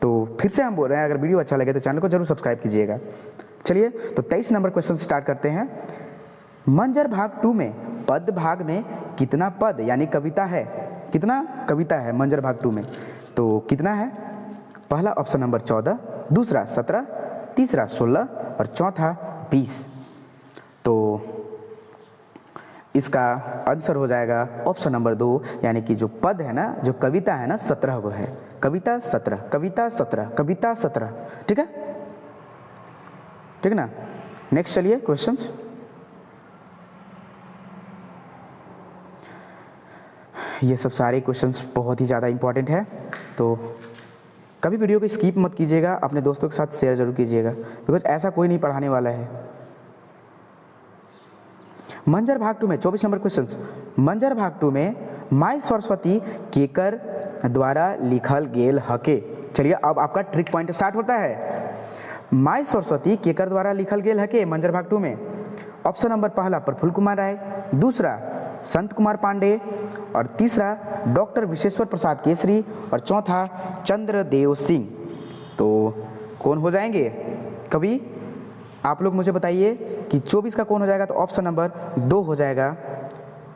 तो फिर से हम बोल रहे हैं, अगर वीडियो अच्छा लगे तो चैनल को जरूर सब्सक्राइब कीजिएगा। चलिए तो 23 नंबर क्वेश्चन स्टार्ट करते हैं। मंजर भाग 2 में पद भाग में कितना पद यानी कविता है, कितना कविता है मंजर भाग 2 में, तो कितना है। पहला ऑप्शन नंबर 14, दूसरा 17, तीसरा 16 और चौथा 20। तो इसका आंसर हो जाएगा ऑप्शन नंबर 2, यानी कि जो पद है ना, जो कविता है ना, 17 वो है, कविता 17, कविता 17, कविता 17, ठीक है, ठीक ना। नेक्स्ट चलिए क्वेश्चंस। ये सब सारे क्वेश्चंस बहुत ही ज़्यादा इंपॉर्टेंट है, तो कभी वीडियो को स्किप मत कीजिएगा, अपने दोस्तों के साथ शेयर जरूर कीजिएगा, बिकॉज ऐसा कोई नहीं पढ़ाने वाला है। मंजर भाग 2 में 24 नंबर क्वेश्चंस। मंजर भाग 2 में माय सरस्वती केकर द्वारा लिखल गेल हके। चलिए अब आपका ट्रिक पॉइंट स्टार्ट होता है। माय सरस्वती केकर द्वारा लिखल गेल हके मंजर भाग 2 में। ऑप्शन नंबर पहला प्रफुल्ल कुमार राय, दूसरा संत कुमार पांडे और तीसरा डॉक्टर विश्वेश्वर प्रसाद केसरी और चौथा चंद्रदेव सिंह। तो कौन हो जाएंगे कवि, आप लोग मुझे बताइए कि 24 का कौन हो जाएगा। तो ऑप्शन नंबर 2 हो जाएगा,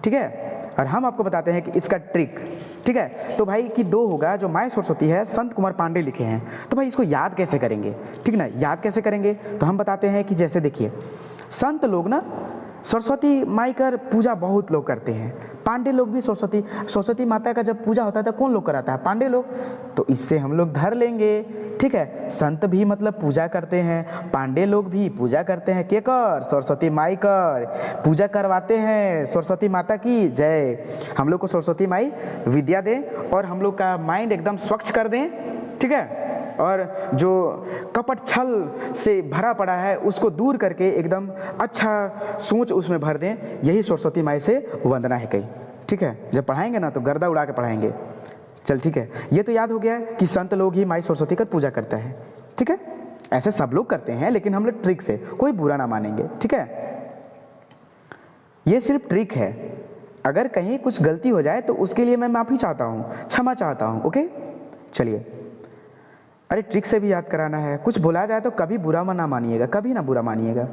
ठीक है। और हम आपको बताते हैं कि इसका ट्रिक, ठीक है। तो भाई कि 2 होगा, जो माय सरस्वती है संत कुमार पांडे लिखे हैं, तो भाई इसको याद कैसे करेंगे, ठीक ना। याद कैसे करेंगे तो हम बताते हैं कि जैसे देखिए, संत लोग ना सरस्वती माई कर पूजा बहुत लोग करते हैं, पांडे लोग भी सरस्वती माता का जब पूजा होता है तो कौन लोग कराता है, पांडे लोग। तो इससे हम लोग धर लेंगे, ठीक है। संत भी मतलब पूजा करते हैं, पांडे लोग भी पूजा करते हैं, के कर सरस्वती माई कर पूजा करवाते हैं, सरस्वती माता की जय। हम लोग को सरस्वती माई विद्या दें और हम लोग का माइंड एकदम स्वच्छ कर दें, ठीक है। और जो कपट छल से भरा पड़ा है उसको दूर करके एकदम अच्छा सोच उसमें भर दें, यही सरस्वती माई से वंदना है कहीं, ठीक है। जब पढ़ाएंगे ना तो गर्दा उड़ा के पढ़ाएंगे। चल ठीक है, ये तो याद हो गया कि संत लोग ही माई सरस्वती का पूजा करता है, ठीक है। ऐसे सब लोग करते हैं, लेकिन हम लोग ट्रिक से, कोई बुरा ना मानेंगे, ठीक है। ये सिर्फ ट्रिक है, अगर कहीं कुछ गलती हो जाए तो उसके लिए मैं माफ़ी चाहता हूँ, क्षमा चाहता हूँ, ओके। चलिए, अरे ट्रिक से भी याद कराना है, कुछ बोला जाए तो कभी बुरा ना मानिएगा, कभी ना बुरा मानिएगा,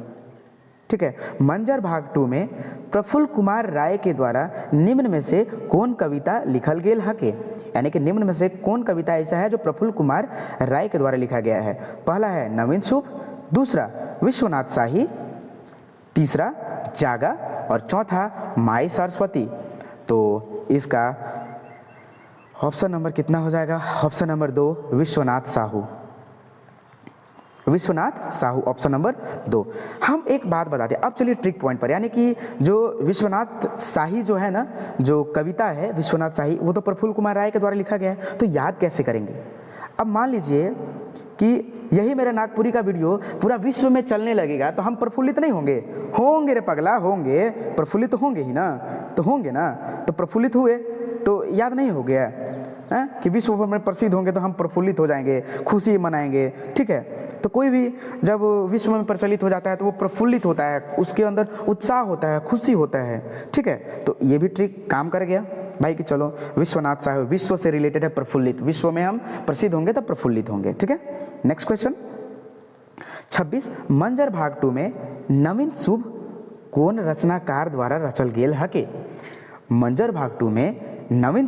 ठीक है। मंजर भाग 2 में प्रफुल्ल कुमार राय के द्वारा निम्न में से कौन कविता लिखल गेल हके, यानी कि निम्न में से कौन कविता ऐसा है जो प्रफुल्ल कुमार राय के द्वारा लिखा गया है। पहला है नवीन शुभ, दूसरा विश्वनाथ शाही, तीसरा जागा और चौथा माई सरस्वती। तो इसका ऑप्शन नंबर कितना हो जाएगा, option number 2 Vishwanath Sahu, Vishwanath Sahu, option number 2। हम एक बात बताते हैं, अब चलिए ट्रिक पॉइंट पर, यानी कि जो विश्वनाथ शाही जो है ना, जो कविता है विश्वनाथ शाही, वो तो प्रफुल्ल कुमार राय के द्वारा लिखा गया है, तो याद कैसे करेंगे। अब मान लीजिए कि यही मेरा नागपुरी का वीडियो पूरा विश्व में चलने लगेगा तो हम प्रफुल्लित नहीं होंगे? होंगे रे पगला, होंगे, प्रफुल्लित होंगे ही ना, तो होंगे ना। तो प्रफुल्लित हुए तो याद नहीं हो गया कि विश्व भर में प्रसिद्ध होंगे तो हम प्रफुल्लित हो जाएंगे, खुशी मनाएंगे, ठीक है। तो कोई भी जब विश्व में प्रचलित हो जाता है तो वो प्रफुल्लित होता है, उसके अंदर उत्साह होता है, खुशी होता है, ठीक है। तो ये भी ट्रिक काम कर गया भाई कि चलो विश्वनाथ साहब विश्व से रिलेटेड है, प्रफुल्लित, विश्व में हम प्रसिद्ध होंगे तो प्रफुल्लित होंगे, ठीक है। नेक्स्ट क्वेश्चन 26, मंजर भाग 2 में नवीन शुभ कौन रचनाकार द्वारा रचल गेल हके? मंजर भाग 2 में नवीन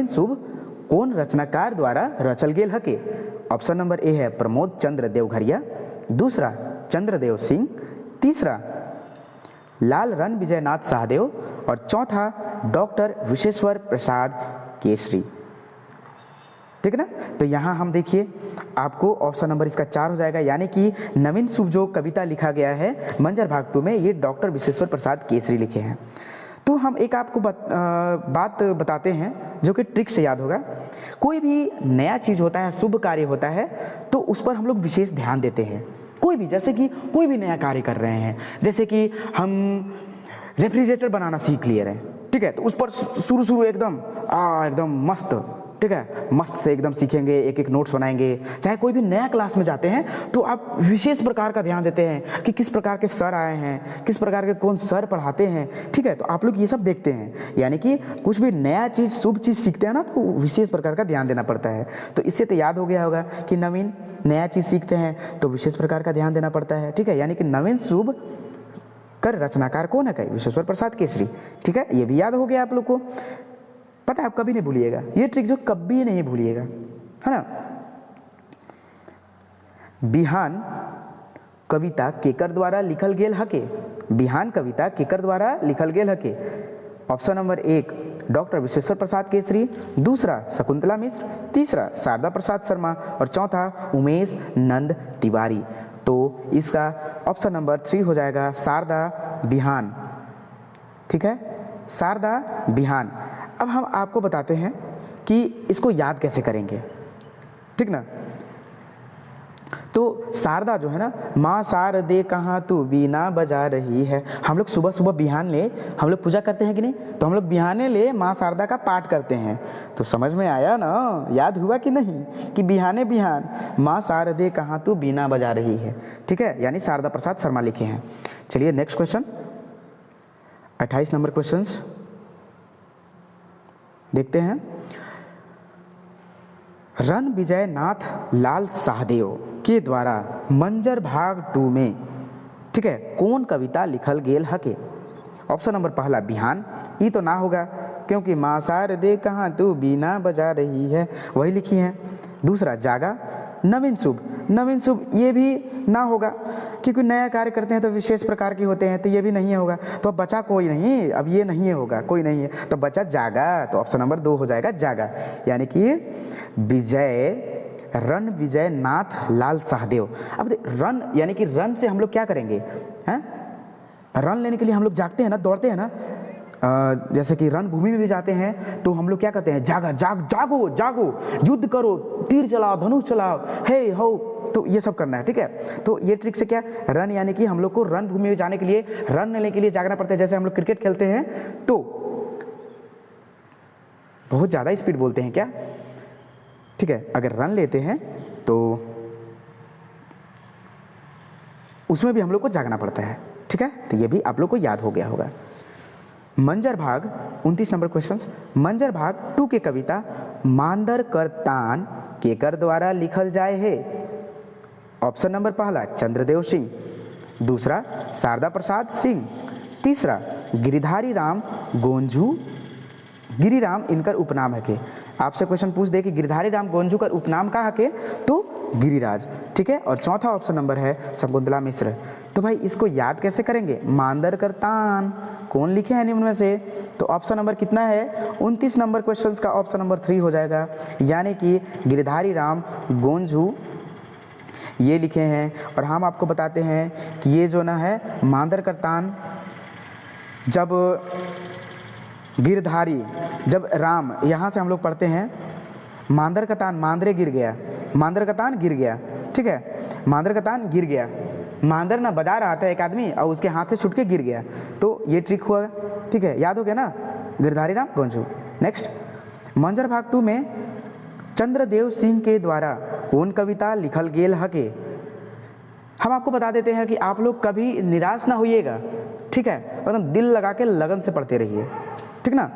शुभ कौन रचनाकार द्वारा रचल गेल हके? ऑप्शन नंबर ए है प्रमोद चंद्र देवघरिया, दूसरा चंद्रदेव सिंह, तीसरा लाल रण विजयनाथ सहदेव और चौथा डॉक्टर विश्वेश्वर प्रसाद केसरी, ठीक है ना। तो यहाँ हम देखिए आपको ऑप्शन नंबर इसका 4 हो जाएगा, यानी कि नवीन शुभ जो कविता लिखा गया है मंजर भाग 2 में, ये डॉक्टर विश्वेश्वर प्रसाद केसरी लिखे हैं। तो हम एक आपको बात बताते हैं जो कि ट्रिक से याद होगा। कोई भी नया चीज़ होता है, शुभ कार्य होता है, तो उस पर हम लोग विशेष ध्यान देते हैं। कोई भी, जैसे कि कोई भी नया कार्य कर रहे हैं, जैसे कि हम रेफ्रिजरेटर बनाना सीख लिए रहे, ठीक है, तो उस पर शुरू एकदम मस्त, ठीक है, मस्त से एकदम सीखेंगे, एक एक नोट्स बनाएंगे। चाहे कोई भी नया क्लास में जाते हैं तो आप विशेष प्रकार का ध्यान देते हैं कि किस प्रकार के सर आए हैं, किस प्रकार के कौन सर पढ़ाते हैं, ठीक है। तो आप लोग ये सब देखते हैं, यानी कि कुछ भी नया चीज़, शुभ चीज़ सीखते हैं ना, तो विशेष प्रकार का ध्यान देना पड़ता है। तो इससे तो याद हो गया होगा कि नवीन नया चीज़ सीखते हैं तो विशेष प्रकार का ध्यान देना पड़ता है, ठीक है। यानी कि नवीन शुभ कर रचनाकार कौन है? विश्वेश्वर प्रसाद केसरी, ठीक है। ये भी याद हो गया आप लोग को, पता है, आप कभी नहीं भूलिएगा ये ट्रिक, जो कभी नहीं भूलिएगा, है ना। बिहान कविता केकर द्वारा लिखल गेल हके? बिहान कविता केकर द्वारा लिखल गेल हके? ऑप्शन नंबर 1 डॉक्टर विश्वेश्वर प्रसाद केसरी, दूसरा शकुंतला मिश्र, तीसरा शारदा प्रसाद शर्मा और चौथा उमेश नंद तिवारी। तो इसका ऑप्शन नंबर 3 हो जाएगा शारदा बिहान, ठीक है, शारदा बिहान। अब हम आपको बताते हैं कि इसको याद कैसे करेंगे, ठीक ना। तो शारदा जो है ना, माँ शारदे कहाँ तू बीना बजा रही है, हम लोग सुबह सुबह बिहान ले, हम लोग पूजा करते हैं कि नहीं, तो हम लोग बिहाने ले माँ शारदा का पाठ करते हैं। तो समझ में आया ना, याद हुआ कि नहीं, कि बिहाने बिहान माँ शारदे कहाँ तू बीना बजा रही है, ठीक है, यानी शारदा प्रसाद शर्मा लिखे हैं। चलिए नेक्स्ट क्वेश्चन 28 नंबर क्वेश्चंस देखते हैं। रण विजयनाथ लाल सहदेव के द्वारा मंजर भाग 2 में, ठीक है, कौन कविता लिखल गेल हके? ऑप्शन नंबर पहला बिहान, ये तो ना होगा क्योंकि माँ शारदे कहाँ तू बीना बजा रही है, वही लिखी है। दूसरा जागा, नवीन शुभ, नवीन शुभ ये भी ना होगा क्योंकि नया कार्य करते हैं तो विशेष प्रकार के होते हैं, तो ये भी नहीं होगा। तो अब बचा कोई नहीं, अब ये नहीं होगा, कोई नहीं है, तो बचा जागा। तो ऑप्शन नंबर 2 हो जाएगा जागा, यानी कि रण विजयनाथ लाल सहदेव। अब रन यानी कि रन से हम लोग क्या करेंगे, हैं, रन लेने के लिए हम लोग जागते हैं ना, दौड़ते हैं ना, जैसे कि रणभूमि में भी जाते हैं तो हम लोग क्या कहते हैं, जागो जागो, युद्ध करो, तीर चलाओ, धनुष चलाओ, हे हो, तो ये सब करना है, ठीक है। तो ये ट्रिक से क्या, रन यानी कि हम लोग को रणभूमि में जाने के लिए, रन लेने के लिए जागना पड़ता है। जैसे हम लोग क्रिकेट खेलते हैं तो बहुत ज़्यादा स्पीड बोलते हैं क्या, ठीक है, अगर रन लेते हैं तो उसमें भी हम लोग को जागना पड़ता है, ठीक है। तो ये भी आप लोग को याद हो गया होगा। मंजर भाग 29 नंबर क्वेश्चंस, मंजर भाग 2 के कविता मांदर कर तान केकर द्वारा लिखल जाए है? ऑप्शन नंबर पहला चंद्रदेव सिंह, दूसरा शारदा प्रसाद सिंह, तीसरा गिरिधारी राम गोंझू, गिरिराम इनकर उपनाम है के। आपसे क्वेश्चन पूछ दे कि गिरिधारी राम गोंझू का उपनाम का है के, तो गिरिराज, ठीक है। और चौथा ऑप्शन नंबर है शकुंतला मिश्र। तो भाई इसको याद कैसे करेंगे, मांदर कर तान कौन लिखे हैं निम्न में से? तो ऑप्शन नंबर कितना है, 29 नंबर क्वेश्चंस का ऑप्शन नंबर 3 हो जाएगा, यानी कि गिरिधारी राम गोंझू ये लिखे हैं। और हम आपको बताते हैं कि ये जो ना है मांदर कर तान, जब गिरधारी, जब राम, यहाँ से हम लोग पढ़ते हैं मांदर का तान, मांदरे गिर गया, मांदर का तान गिर गया, ठीक है, मांदर का तान गिर गया। मांदर ना बजा रहा था एक आदमी और उसके हाथ से छूट के गिर गया, तो ये ट्रिक हुआ, ठीक है, याद हो गया ना, गिरधारी राम गोंझू। नेक्स्ट, मंजर भाग 2 में चंद्रदेव सिंह के द्वारा कौन कविता लिखल गेल हके। हम आपको बता देते हैं कि आप लोग कभी निराश ना होइएगा, ठीक है, एकदम दिल लगा के लगन से पढ़ते रहिए, ठीक ना।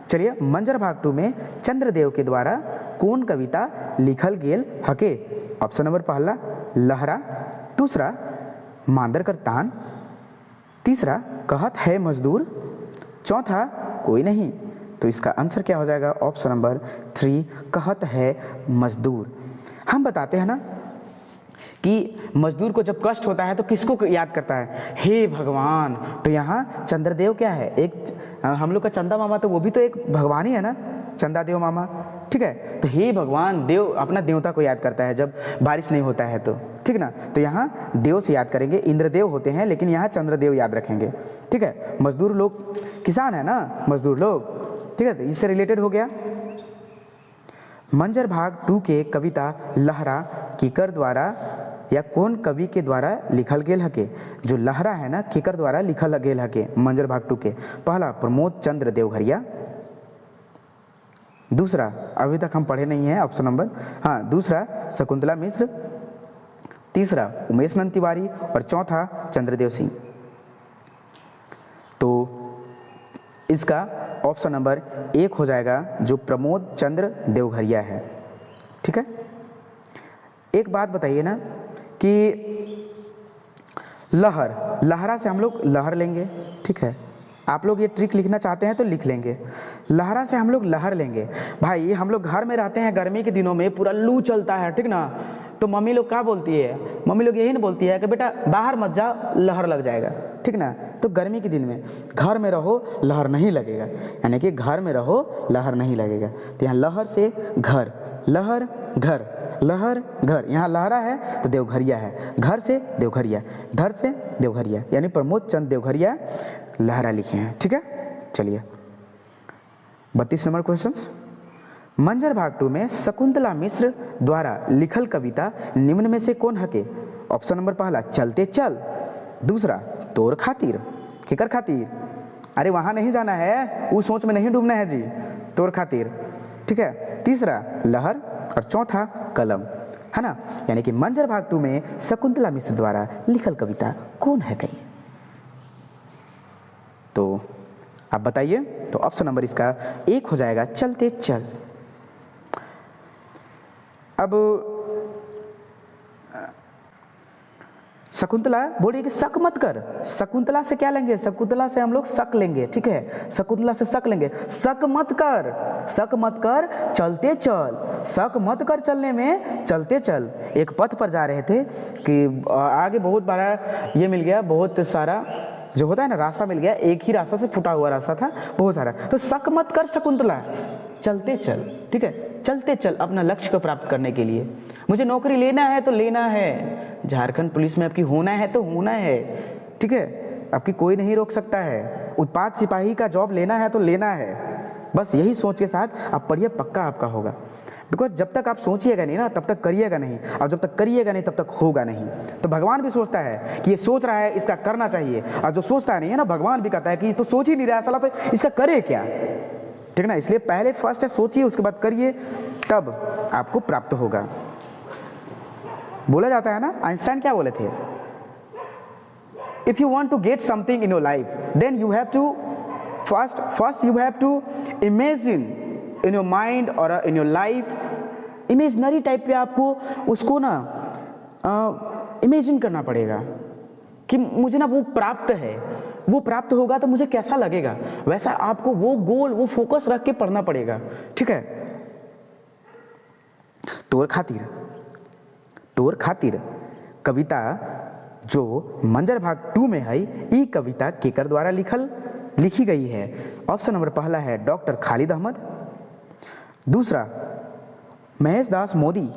चलिए, मंजर भाग 2 में चंद्रदेव के द्वारा कौन कविता लिखल गेल हके। ऑप्शन नंबर पहला लहरा, दूसरा मांदर कर तान, तीसरा कहत है मजदूर, चौथा कोई नहीं। तो इसका आंसर क्या हो जाएगा? ऑप्शन नंबर 3 कहत है मजदूर। हम बताते हैं ना कि मजदूर को जब कष्ट होता है तो किसको याद करता है? हे भगवान। तो यहाँ चंद्रदेव क्या है? एक हम लोग का चंदा मामा, तो वो भी तो एक भगवान ही है ना, चंदा देव मामा, ठीक है। तो हे भगवान, देव अपना देवता को याद करता है जब बारिश नहीं होता है तो, ठीक ना। तो यहाँ देव से याद करेंगे, इंद्रदेव होते हैं, लेकिन यहाँ चंद्रदेव याद रखेंगे, ठीक है। मजदूर लोग किसान है ना, मजदूर लोग, ठीक है, तो इससे रिलेटेड हो गया। मंजर भाग 2 के कविता लहरा केकर द्वारा या कौन कवि के द्वारा लिखल गेल हके। जो लहरा है ना, केकर द्वारा लिखल गेल हके मंजर भाग 2 के। पहला प्रमोद चंद्र देवघरिया, दूसरा अभी तक हम पढ़े नहीं हैं, ऑप्शन नंबर, हाँ, दूसरा शकुंतला मिश्र, तीसरा उमेश नंद तिवारी और चौथा चंद्रदेव सिंह। तो इसका ऑप्शन नंबर 1 हो जाएगा, जो प्रमोद चंद्र देवघरिया है, ठीक है। एक बात बताइए ना कि लहर, लहरा से हम लोग लहर लेंगे, ठीक है। आप लोग ये ट्रिक लिखना चाहते हैं तो लिख लेंगे, लहरा से हम लोग लहर लेंगे। भाई हम लोग घर में रहते हैं, गर्मी के दिनों में पूरा लू चलता है, ठीक ना, तो मम्मी लोग क्या बोलती है? मम्मी लोग यही ना बोलती है कि बेटा बाहर मत जा, लहर लग जाएगा, ठीक ना। तो गर्मी के दिन में घर में रहो, लहर नहीं लगेगा, यानी कि घर में रहो, लहर नहीं लगेगा। तो यहाँ लहर से घर, लहर घर, लहर घर, यहाँ लहरा है तो देवघरिया है, घर से देवघरिया, घर से देवघरिया, यानी प्रमोद चंद्र देवघरिया लहरा लिखे हैं, ठीक है। चलिए 32 नंबर क्वेश्चंस। मंजर भाग 2 में शकुंतला मिश्र द्वारा लिखल कविता निम्न में से कौन हके। ऑप्शन नंबर पहला चलते चल, दूसरा तोर खातिर, केकर खातिर, अरे वहाँ नहीं जाना है, उस सोच में नहीं डूबना है जी, तोर खातिर, ठीक है, तीसरा लहर और चौथा कलम, है ना। यानी कि मंजर भाग 2 में शकुंतला मिश्र द्वारा लिखल कविता कौन है कही। तो आप बताइए, तो ऑप्शन नंबर इसका 1 हो जाएगा, चलते चल। अब शकुंतला बोल रही है कि शक मत कर, शकुंतला से क्या लेंगे? शकुंतला से हम लोग शक लेंगे, ठीक है, शकुंतला से शक लेंगे। शक मत कर, शक मत कर, चलते चल, शक मत कर चलने में, चलते चल। एक पथ पर जा रहे थे कि आगे बहुत बड़ा ये मिल गया, बहुत सारा जो होता है ना रास्ता मिल गया, एक ही रास्ता से फुटा हुआ रास्ता था बहुत सारा। तो शक मत कर शकुंतला, चलते चल, ठीक है, चलते चल अपना लक्ष्य को प्राप्त करने के लिए। मुझे नौकरी लेना है तो लेना है, झारखंड पुलिस में आपकी होना है तो होना है, ठीक है, आपकी कोई नहीं रोक सकता है। उत्पाद सिपाही का जॉब लेना है तो लेना है, बस यही सोच के साथ आप पढ़िए, पक्का आपका होगा। बिकॉज जब तक आप सोचिएगा नहीं ना, तब तक करिएगा नहीं, और जब तक करिएगा नहीं तब तक होगा नहीं। तो भगवान भी सोचता है कि ये सोच रहा है, इसका करना चाहिए, और जो सोचता नहीं है ना, भगवान भी कहता है कि तो सोच ही नहीं रहा साला, तो इसका करे क्या, ठीक ना। इसलिए पहले फर्स्ट है सोचिए, उसके बाद करिए, तब आपको प्राप्त होगा। बोला जाता है ना, आइंस्टाइन क्या बोले थे? If you want to get something in your life, then you have to first you have to imagine in your mind और in your life, imaginary type पे आपको उसको ना इमेजिन करना पड़ेगा कि मुझे ना वो प्राप्त है, वो प्राप्त होगा तो मुझे कैसा लगेगा, वैसा आपको वो गोल, वो फोकस रख के पढ़ना पड़ेगा, ठीक है। तोर खातिर, तोर खातिर कविता जो मंजर भाग 2 में है, ई कविता केकर द्वारा लिखी गई है। ऑप्शन नंबर पहला है डॉक्टर खालिद अहमद, दूसरा महेश दास मोदी,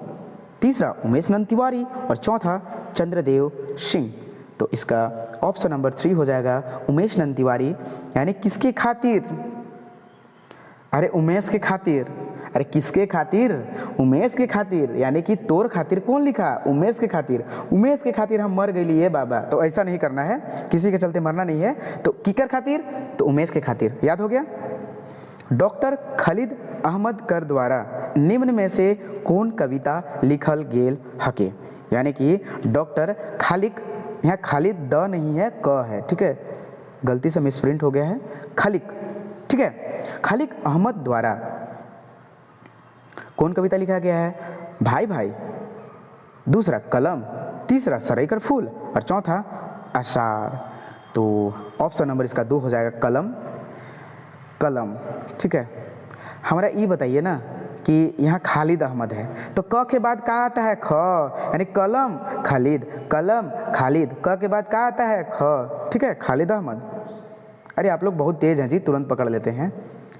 तीसरा उमेश नंद तिवारी और चौथा चंद्रदेव सिंह। तो इसका ऑप्शन नंबर 3 हो जाएगा, उमेश नंद तिवारी। यानी किसके खातिर? अरे उमेश के खातिर, अरे किसके खातिर? उमेश के खातिर, यानी कि तोर खातिर कौन लिखा? उमेश के खातिर। उमेश के खातिर हम मर गई बाबा, तो ऐसा नहीं करना है, किसी के चलते मरना नहीं है। तो किकर खातिर? तो उमेश के खातिर। याद हो गया? डॉक्टर खालिद अहमद कर द्वारा निम्न में से कौन कविता लिखल गेल हके? यानी कि डॉक्टर खालिक, यहाँ खालिद द नहीं है, क है, ठीक है, गलती से मिसप्रिंट हो गया है, खालिक, ठीक है, खालिक अहमद द्वारा कौन कविता लिखा गया है? भाई भाई, दूसरा कलम, तीसरा सरई कर फूल और चौथा आषाढ़। तो ऑप्शन नंबर इसका 2 हो जाएगा कलम, कलम, ठीक है। हमारा ये बताइए ना कि यहाँ खालिद अहमद है, तो क के बाद क्या आता है? ख, यानी कलम खालिद, कलम खालिद, क के बाद क्या आता है? ख, ठीक है, खालिद अहमद। अरे आप लोग बहुत तेज हैं जी, तुरंत पकड़ लेते हैं,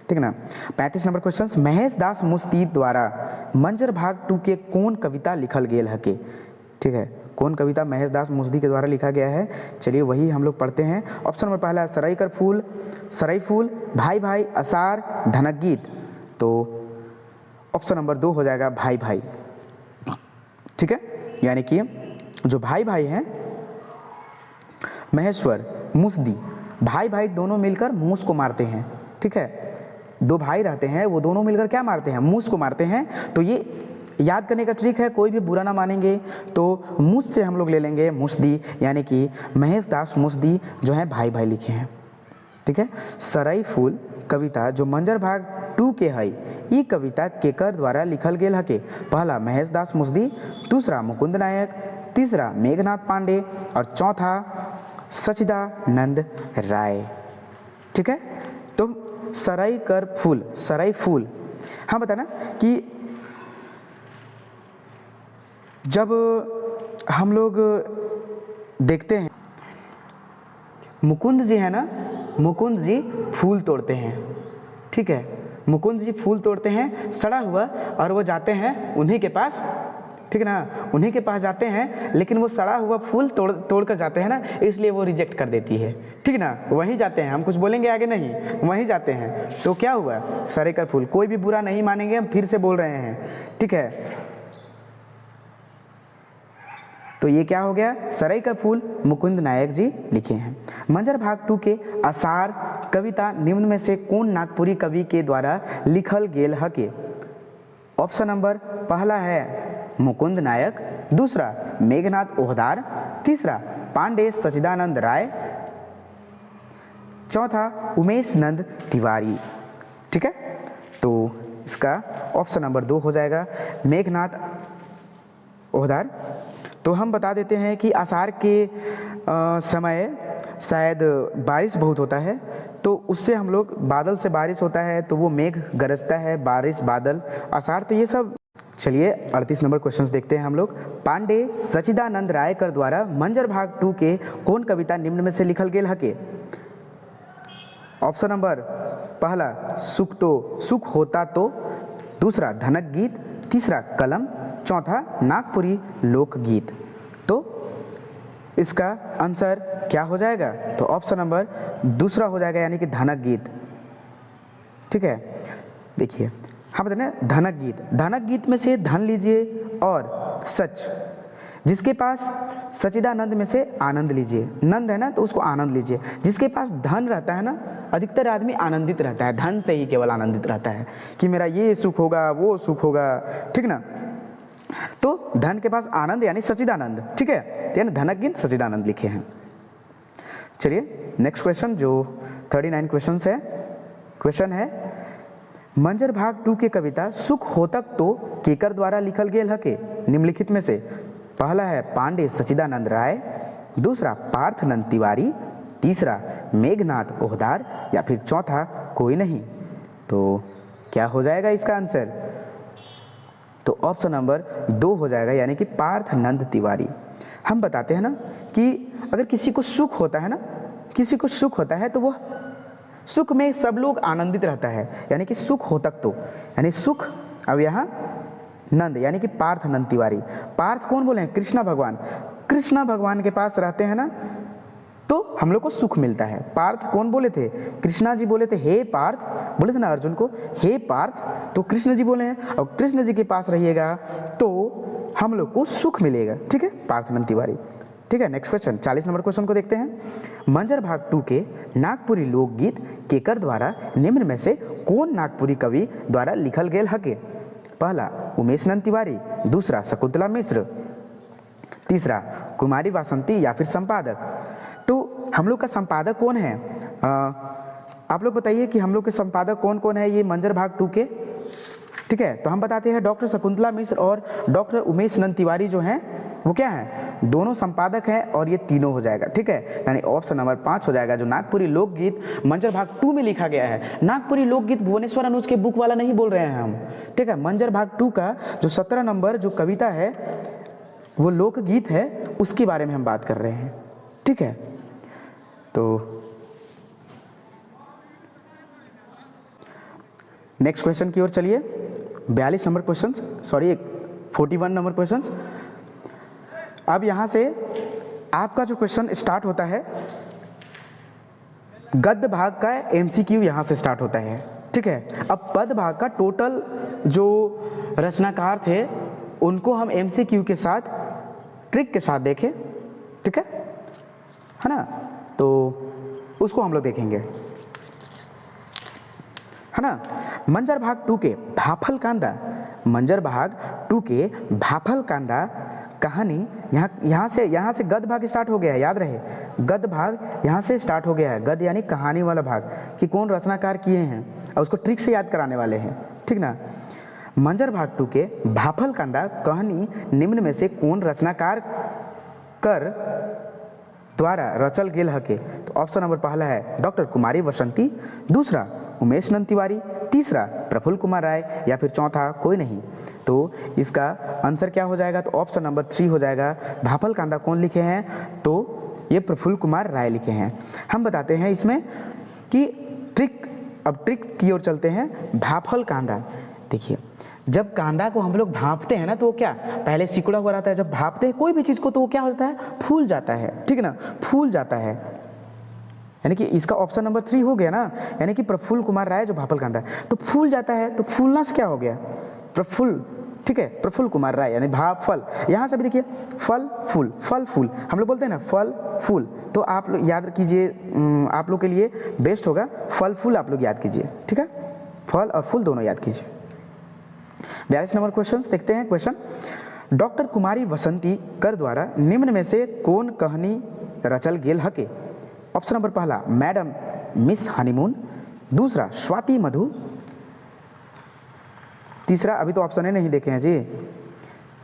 ठीक है ना। 35 नंबर क्वेश्चन, महेश दास मुस्ती द्वारा मंजर भाग 2 के कौन कविता लिखल गेल हके? ठीक है, कौन कविता महेश दास मुस्दी के द्वारा लिखा गया है? चलिए वही हम लोग पढ़ते हैं। ऑप्शन नंबर पहला सरई कर फूल, सरई फूल, भाई भाई, आषाढ़, धनक गीत। तो ऑप्शन नंबर 2 हो जाएगा भाई भाई, ठीक है, यानी कि जो भाई भाई हैं महेश्वर मुस्दी, भाई भाई दोनों मिलकर मूस को मारते हैं, ठीक है, 2 भाई रहते हैं, वो दोनों मिलकर क्या मारते हैं? मूस को मारते हैं। तो ये याद करने का ट्रिक है, कोई भी बुरा ना मानेंगे तो मूस से हम लोग ले लेंगे मुस्दी, यानी कि महेश दास मुस्दी जो है भाई भाई लिखे हैं, ठीक है। सरई फूल कविता जो मंजर भाग 2 के है, ये कविता केकर द्वारा लिखल गेल हके? पहला महेश दास मुस्दी, दूसरा मुकुंद नायक, तीसरा मेघनाथ पांडे और चौथा सचिदानंद राय, ठीक है। तो सरई कर फूल, सरई फूल, हाँ बताना कि जब हम लोग देखते हैं मुकुंद जी है ना, मुकुंद जी फूल तोड़ते हैं, ठीक है, मुकुंद जी फूल तोड़ते हैं सड़ा हुआ, और वो जाते हैं उन्हीं के पास, ठीक है ना, उन्हीं के पास जाते हैं, लेकिन वो सड़ा हुआ फूल तोड़ कर जाते हैं ना, इसलिए वो रिजेक्ट कर देती है, ठीक है ना, वहीं जाते हैं, हम कुछ बोलेंगे आगे नहीं, वहीं जाते हैं। तो क्या हुआ? सरई कर फूल, कोई भी बुरा नहीं मानेंगे, हम फिर से बोल रहे हैं, ठीक है। तो ये क्या हो गया? सरई का फूल मुकुंद नायक जी लिखे हैं। मंजर भाग 2 के आषाढ़ कविता निम्न में से कौन नागपुरी कवि के द्वारा लिखल गेल हके? ऑप्शन नंबर पहला है मुकुंद नायक, दूसरा मेघनाथ ओहदार, तीसरा पांडे सचिदानंद राय, चौथा उमेश नंद तिवारी, ठीक है। तो इसका ऑप्शन नंबर 2 हो जाएगा मेघनाथ ओहदार। तो हम बता देते हैं कि आषाढ़ के समय शायद बारिश बहुत होता है, तो उससे हम लोग, बादल से बारिश होता है तो वो मेघ गरजता है, बारिश, बादल, आषाढ़, तो ये सब। चलिए 38 नंबर क्वेश्चंस देखते हैं हम लोग। पांडे सचिदानंद रायकर द्वारा मंजर भाग 2 के कौन कविता निम्न में से लिखल गेल हके? ऑप्शन नंबर पहला सुख होता तो, दूसरा धनक गीत, तीसरा कलम, चौथा नागपुरी लोकगीत। तो इसका आंसर क्या हो जाएगा? तो ऑप्शन नंबर दूसरा हो जाएगा, यानी कि धनक गीत, ठीक है। देखिए हाँ बताने, धनक गीत, धनक गीत में से धन लीजिए और सच, जिसके पास सचिदानंद में से आनंद लीजिए, नंद है ना तो उसको आनंद लीजिए। जिसके पास धन रहता है ना, अधिकतर आदमी आनंदित रहता है, धन से ही केवल आनंदित रहता है कि मेरा ये सुख होगा, वो सुख होगा, ठीक ना। तो धन के पास आनंद यानी सचिदानंद, ठीक है, यानी धनक गीत सचिदानंद लिखे हैं। चलिए नेक्स्ट क्वेश्चन जो 39 क्वेश्चन है, क्वेश्चन है मंजर भाग 2 के कविता सुख होतक तो केकर द्वारा लिखल गेल हके? निम्नलिखित में से पहला है पांडे सचिदानंद राय, दूसरा पार्थनंद तिवारी, तीसरा मेघनाथ ओहदार या फिर चौथा कोई नहीं। तो क्या हो जाएगा इसका आंसर? तो ऑप्शन नंबर 2 हो जाएगा, यानी कि पार्थनंद तिवारी। हम बताते हैं ना कि अगर किसी को सुख होता है ना, किसी को सुख होता है तो वो सुख में सब लोग आनंदित रहता है, यानी कि सुख हो तक तो, यानी सुख। अब यहाँ नंद यानी कि पार्थनंद तिवारी, पार्थ कौन बोले हैं? कृष्णा भगवान। कृष्णा भगवान के पास रहते हैं ना तो हम लोग को सुख मिलता है। पार्थ कौन बोले थे? कृष्णा जी बोले थे, हे पार्थ, बोले थे ना अर्जुन को, हे पार्थ, तो कृष्ण जी बोले हैं, और कृष्ण जी के पास रहिएगा तो हम लोग को सुख मिलेगा। ठीक है, पार्थनंद तिवारी। ठीक है, नेक्स्ट क्वेश्चन 40 नंबर क्वेश्चन को देखते हैं। मंजर भाग 2 के नागपुरी लोकगीत केकर द्वारा निम्न में से कौन नागपुरी कवि द्वारा लिखल गेल हके? पहला उमेश नंद तिवारी, दूसरा शकुंतला मिश्र, तीसरा कुमारी वासंती या फिर संपादक। तो हम लोग का संपादक कौन है? आप लोग बताइए कि हम लोग के संपादक कौन कौन है ये मंजर भाग 2 के। ठीक है, तो हम बताते हैं डॉक्टर शकुंतला मिश्र और डॉक्टर उमेश नंद तिवारी जो हैं वो क्या हैं? दोनों संपादक हैं और ये तीनों हो जाएगा। ठीक है, यानी ऑप्शन नंबर 5 हो जाएगा, जो नागपुरी लोकगीत मंजर भाग 2 में लिखा गया है। नागपुरी लोकगीत भुवनेश्वर अनुज के बुक वाला नहीं बोल रहे हैं हम। ठीक है, मंजर भाग 2 का जो 17 नंबर जो कविता है वो लोकगीत है, उसके बारे में हम बात कर रहे हैं। ठीक है, तो नेक्स्ट क्वेश्चन की ओर चलिए। 42 number question, sorry 41 number question. अब यहाँ से आपका जो क्वेश्चन स्टार्ट होता है, गद्य भाग का MCQ यहाँ से स्टार्ट होता है। ठीक है, अब पद भाग का टोटल जो रचनाकार थे उनको हम MCQ के साथ ट्रिक के साथ देखें। ठीक है ना, तो उसको हम लोग देखेंगे, है ना। मंजर भाग 2 के भाफल कांदा, मंजर भाग 2 के भाफल कांदा कहानी यहाँ से गद्य भाग स्टार्ट हो गया है, याद रहे, गद्य भाग यहाँ से स्टार्ट हो गया है। गद्य यानी कहानी वाला भाग कि कौन रचनाकार किए हैं और उसको ट्रिक से याद कराने वाले हैं। ठीक ना। मंजर भाग 2 के भाफल कांदा कहानी निम्न में से कौन रचनाकार कर द्वारा रचल गेल हके? तो ऑप्शन नंबर पहला है डॉक्टर कुमारी वासंती, दूसरा उमेश नंद तिवारी, तीसरा प्रफुल्ल कुमार राय या फिर चौथा कोई नहीं। तो इसका आंसर क्या हो जाएगा? तो ऑप्शन नंबर 3 हो जाएगा। भाफल कांदा कौन लिखे हैं? तो ये प्रफुल्ल कुमार राय लिखे हैं। हम बताते हैं इसमें कि ट्रिक, अब ट्रिक की ओर चलते हैं। भाफल कांदा, देखिए जब कांदा को हम लोग भापते हैं ना तो वो क्या पहले सिकुड़ा हुआ रहता है, जब भापते हैं कोई भी चीज़ को तो वो क्या होता है? फूल जाता है। ठीक है ना, फूल जाता है, यानी कि इसका ऑप्शन नंबर 3 हो गया ना, यानी कि प्रफुल्ल कुमार राय जो भाफल कांदा है तो फूल जाता है, तो फूलना से क्या हो गया? प्रफुल्ल। ठीक है, प्रफुल्ल कुमार राय यानी भाफल। यहाँ से भी देखिए फल फूल, फल फूल हम लोग बोलते हैं ना, फल फूल। तो आप लोग याद कीजिए, आप लोग के लिए बेस्ट होगा फल फूल आप लोग याद कीजिए। ठीक है, फल और फूल दोनों याद कीजिए। 42 नंबर क्वेश्चन देखते हैं। क्वेश्चन, डॉक्टर कुमारी वासंती कर द्वारा निम्न में से कौन कहानी रचल गेल हके? ऑप्शन नंबर पहला मैडम मिस हनीमून, दूसरा स्वाति मधु, तीसरा अभी तो ऑप्शन नहीं देखे हैं जी,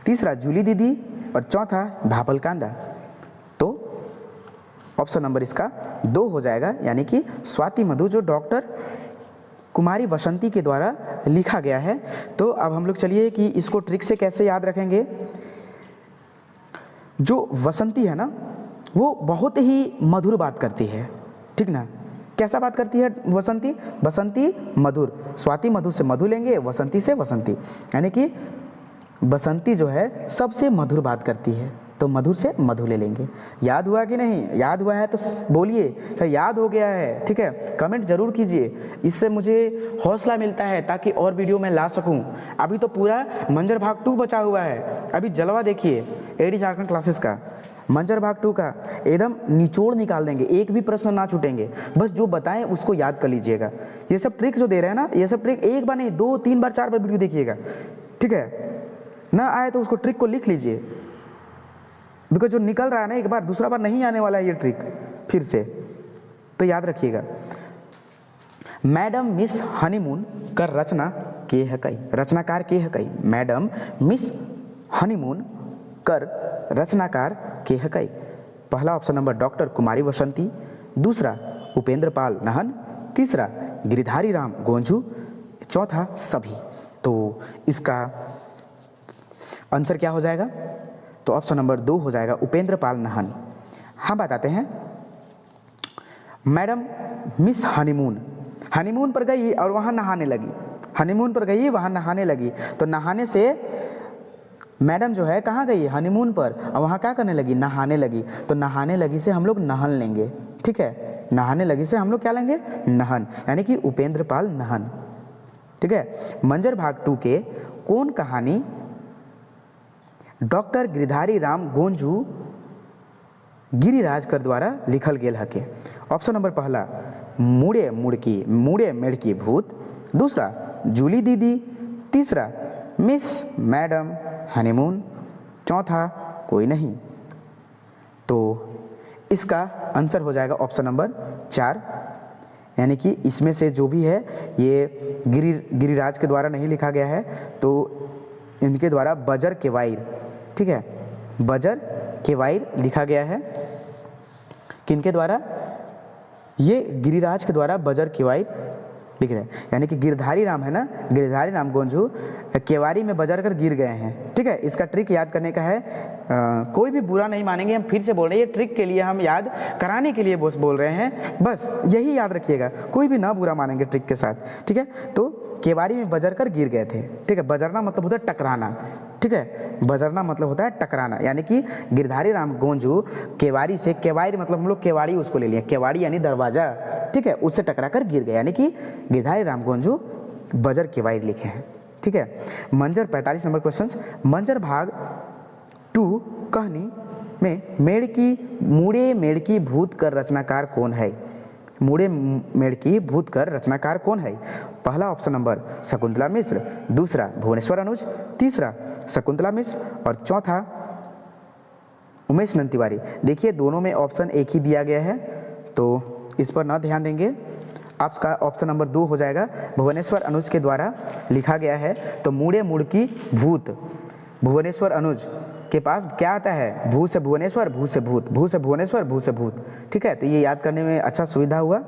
तीसरा जूली दीदी और चौथा भाफल कांदा। तो ऑप्शन नंबर इसका 2 हो जाएगा, यानी कि स्वाति मधु जो डॉक्टर कुमारी वासंती के द्वारा लिखा गया है। तो अब हम लोग चलिए कि इसको ट्रिक से कैसे याद रखेंगे। जो वासंती है ना वो बहुत ही मधुर बात करती है। ठीक ना, कैसा बात करती है वासंती? बसंती मधुर, स्वाति मधु से मधु लेंगे, वासंती से वसंती, यानी कि बसंती जो है सबसे मधुर बात करती है, तो मधुर से मधु ले लेंगे। याद हुआ कि नहीं? याद हुआ है तो बोलिए सर याद हो गया है। ठीक है, कमेंट जरूर कीजिए, इससे मुझे हौसला मिलता है ताकि और वीडियो मैं ला सकूं। अभी तो पूरा मंजर भाग 2 बचा हुआ है, अभी जलवा देखिए एडी झारखंड क्लासेस का मंजर भाग 2 का एकदम निचोड़ निकाल देंगे, एक भी प्रश्न ना छूटेंगे, बस जो बताएं उसको याद कर लीजिएगा। ये सब ट्रिक जो दे रहे हैं ना, ये सब ट्रिक एक बार नहीं 2, 3 बार 4 बार वीडियो देखिएगा। ठीक है, ना आए तो उसको ट्रिक को लिख लीजिए, बिकॉज जो निकल रहा है ना एक बार, दूसरा बार नहीं आने वाला है ये ट्रिक फिर से, तो याद रखिएगा। मैडम मिस हनीमून कर रचना के है कई, रचनाकार के है कई? मैडम मिस हनीमून कर रचनाकार के है कई? पहला ऑप्शन नंबर डॉक्टर कुमारी वासंती, दूसरा उपेंद्र पाल नाहन, तीसरा गिरिधारी राम गोंझू, चौथा सभी। तो इसका आंसर क्या हो जाएगा? तो ऑप्शन नंबर 2 हो जाएगा उपेंद्र पाल नाहन। हम बताते हैं, मैडम मिस हनीमून हनीमून पर गई और वहाँ नहाने लगी, हनीमून पर गई वहाँ नहाने लगी, तो नहाने से मैडम जो है कहाँ गई? हनीमून पर, और वहाँ क्या करने लगी? नहाने लगी। तो नहाने लगी से हम लोग नहन लेंगे। ठीक है, नहाने लगी से हम लोग क्या लेंगे, नहन, यानी कि उपेंद्र पाल नहन। ठीक है, मंजर भाग 2 के कौन कहानी डॉक्टर गिरधारी राम गोंजू गिरिराजकर द्वारा लिखल गेल हके। ऑप्शन नंबर पहला मुड़े मेड़की भूत, दूसरा जूली दीदी, तीसरा मिस मैडम हनीमून, चौथा कोई नहीं। तो इसका आंसर हो जाएगा ऑप्शन नंबर 4, यानी कि इसमें से जो भी है ये गिरिराज के द्वारा नहीं लिखा गया है, तो इनके द्वारा बजर के वाइर, ठीक है, बजर के वाइर लिखा गया है। किनके द्वारा, ये गिरिराज के द्वारा बजर के वाइर लिख रहे हैं, यानी कि गिरधारी राम है ना, गिरधारी राम गोंजू केवारी में बजर कर गिर गए हैं। ठीक है, इसका ट्रिक याद करने का है, कोई भी बुरा नहीं मानेंगे, हम फिर से बोल रहे हैं, ये ट्रिक के लिए हम याद कराने के लिए बस बोल रहे हैं, बस यही याद रखिएगा, कोई भी ना बुरा मानेंगे ट्रिक के साथ। ठीक है, तो केवारी में बजर कर गिर गए थे। ठीक है, बजरना मतलब होता है टकराना, ठीक है, बजरना मतलब होता है टकराना, यानी कि गिरधारी राम गोंजू केवारी से, केवारी मतलब हम लोग केवाड़ी उसको ले लिए, केवाड़ी यानी दरवाजा, ठीक है, उससे टकरा कर गिर गए, यानी कि गिरधारी राम गोंजू बजर केवाड़ी लिखे हैं। ठीक है, मंजर 45 नंबर क्वेश्चन, मंजर भाग 2 कहानी में मुड़े मेड़की भूत कर रचनाकार कौन है? मुड़े मेड़की भूत कर रचनाकार कौन है? पहला ऑप्शन नंबर शकुंतला मिश्र, दूसरा भुवनेश्वर अनुज, तीसरा शकुंतला मिश्र और चौथा उमेश नंद तिवारी। देखिए दोनों में ऑप्शन एक ही दिया गया है, तो इस पर ना ध्यान देंगे। आपका ऑप्शन नंबर 2 हो जाएगा, भुवनेश्वर अनुज के द्वारा लिखा गया है। तो मुड़े मुड़की भूत, भुवनेश्वर अनुज के पास क्या आता है, भू से भुवनेश्वर, भू से भूत, भू से भुवनेश्वर, भू से भूत। ठीक है, तो ये याद करने में अच्छा सुविधा हुआ।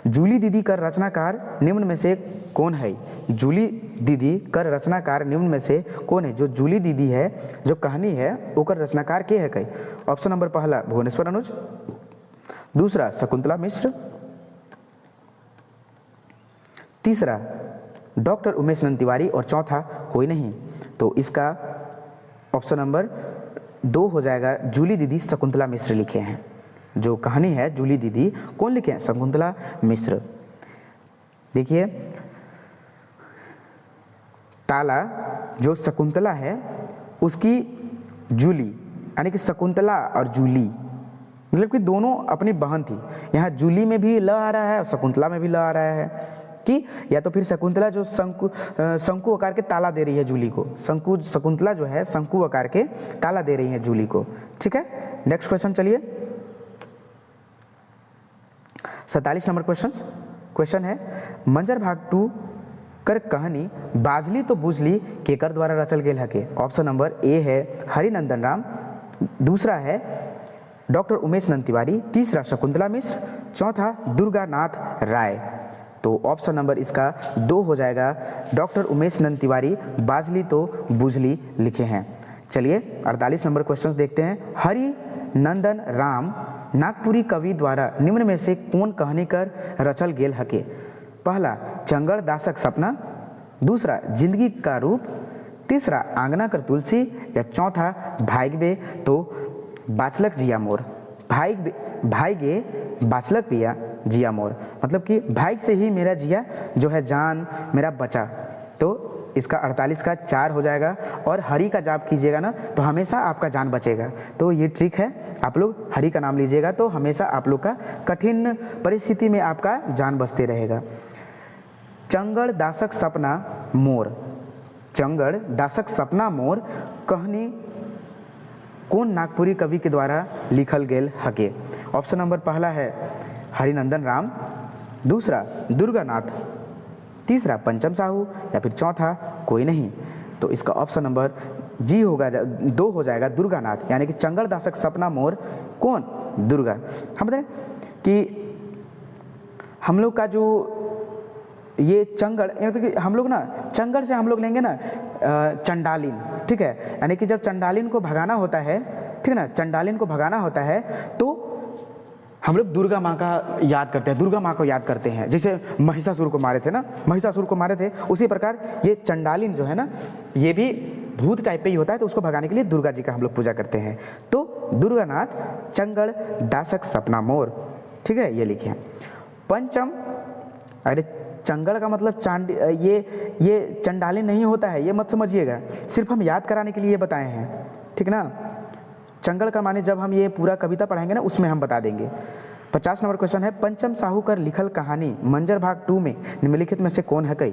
जूली दीदी कर रचनाकार निम्न में से कौन है? जूली दीदी कर रचनाकार निम्न में से कौन है? जो जूली दीदी है, जो कहानी है, वो कर रचनाकार के है कई? ऑप्शन नंबर पहला भुवनेश्वर अनुज, दूसरा शकुंतला मिश्र, तीसरा डॉक्टर उमेश नंद तिवारी और चौथा कोई नहीं। तो इसका ऑप्शन नंबर 2 हो जाएगा, जूली दीदी शकुंतला मिश्र लिखे हैं। जो कहानी है जूली दीदी कौन लिखे हैं? शकुंतला मिश्र। देखिए ताला जो शकुंतला है उसकी जूली, यानी कि शकुंतला और जूली मतलब कि दोनों अपनी बहन थी। यहाँ जूली में भी ल आ रहा है और शकुंतला में भी ल आ रहा है कि या तो फिर शकुंतला जो शंकु आकार के ताला दे रही है जूली को, शकुंतला जो है शंकु आकार के ताला दे रही है जूली को। ठीक है, नेक्स्ट क्वेश्चन चलिए। 47 नंबर क्वेश्चन है, मंजर भाग 2 कर कहानी बाजली तो बुझली केकर द्वारा रचल गेल हके? ऑप्शन नंबर ए है हरिनंदन राम, दूसरा है डॉक्टर उमेश नंद तिवारी, तीसरा शकुंतला मिश्र, चौथा दुर्गानाथ राय। तो ऑप्शन नंबर इसका 2 हो जाएगा, डॉक्टर उमेश नंद तिवारी बाजली तो बुझली लिखे हैं। चलिए 48 नंबर क्वेश्चन देखते हैं। हरिनंदन राम नागपुरी कवि द्वारा निम्न में से कौन कहानी कर रचल गेल हके? पहला चंगड़ दासक सपना, दूसरा जिंदगी का रूप, तीसरा आंगना कर तुलसी या चौथा भाईगे तो बाचलक जिया मोर। भाईगे बाचलक पिया जिया मोर मतलब कि भाई से ही मेरा जिया जो है जान मेरा बचा। तो इसका 48 का 4 हो जाएगा। और हरि का जाप कीजिएगा ना तो हमेशा आपका जान बचेगा। तो ये ट्रिक है, आप लोग हरि का नाम लीजिएगा तो हमेशा आप लोग का कठिन परिस्थिति में आपका जान बचते रहेगा। चंगड़ दासक सपना मोर, चंगड़ दासक सपना मोर कहानी कौन नागपुरी कवि के द्वारा लिखल गेल हके? ऑप्शन नंबर पहला है हरिनंदन राम, दूसरा दुर्गानाथ, तीसरा पंचम साहू या फिर चौथा कोई नहीं। तो इसका ऑप्शन नंबर जी होगा 2 हो जाएगा, दुर्गानाथ, यानी कि चंगड़ दासक सपना मोर कौन? दुर्गा। हम बताएं कि हम लोग का जो ये चंगड़, कि हम लोग ना चंगड़ से हम लोग लेंगे ना चंडालिन। ठीक है, यानी कि जब चंडालिन को भगाना होता है, ठीक है ना, चंडालिन को भगाना होता है तो हम लोग दुर्गा माँ का याद करते हैं, दुर्गा माँ को याद करते हैं। जैसे महिषासुर को मारे थे ना, महिषासुर को मारे थे, उसी प्रकार ये चंडालिन जो है ना ये भी भूत टाइप पे ही होता है, तो उसको भगाने के लिए दुर्गा जी का हम लोग पूजा करते हैं। तो दुर्गानाथ चंगड़ दासक सपना मोर ठीक है, ये लिखे। पंचम, अरे चंगड़ का मतलब ये चंडाली नहीं होता है, ये मत समझिएगा, सिर्फ हम याद कराने के लिए बताए हैं, ठीक ना। चंगड़ का माने जब हम ये पूरा कविता पढ़ाएंगे ना उसमें हम बता देंगे। 50 नंबर क्वेश्चन है, पंचम साहू कर लिखल कहानी मंजर भाग 2 में निम्नलिखित में से कौन है कई।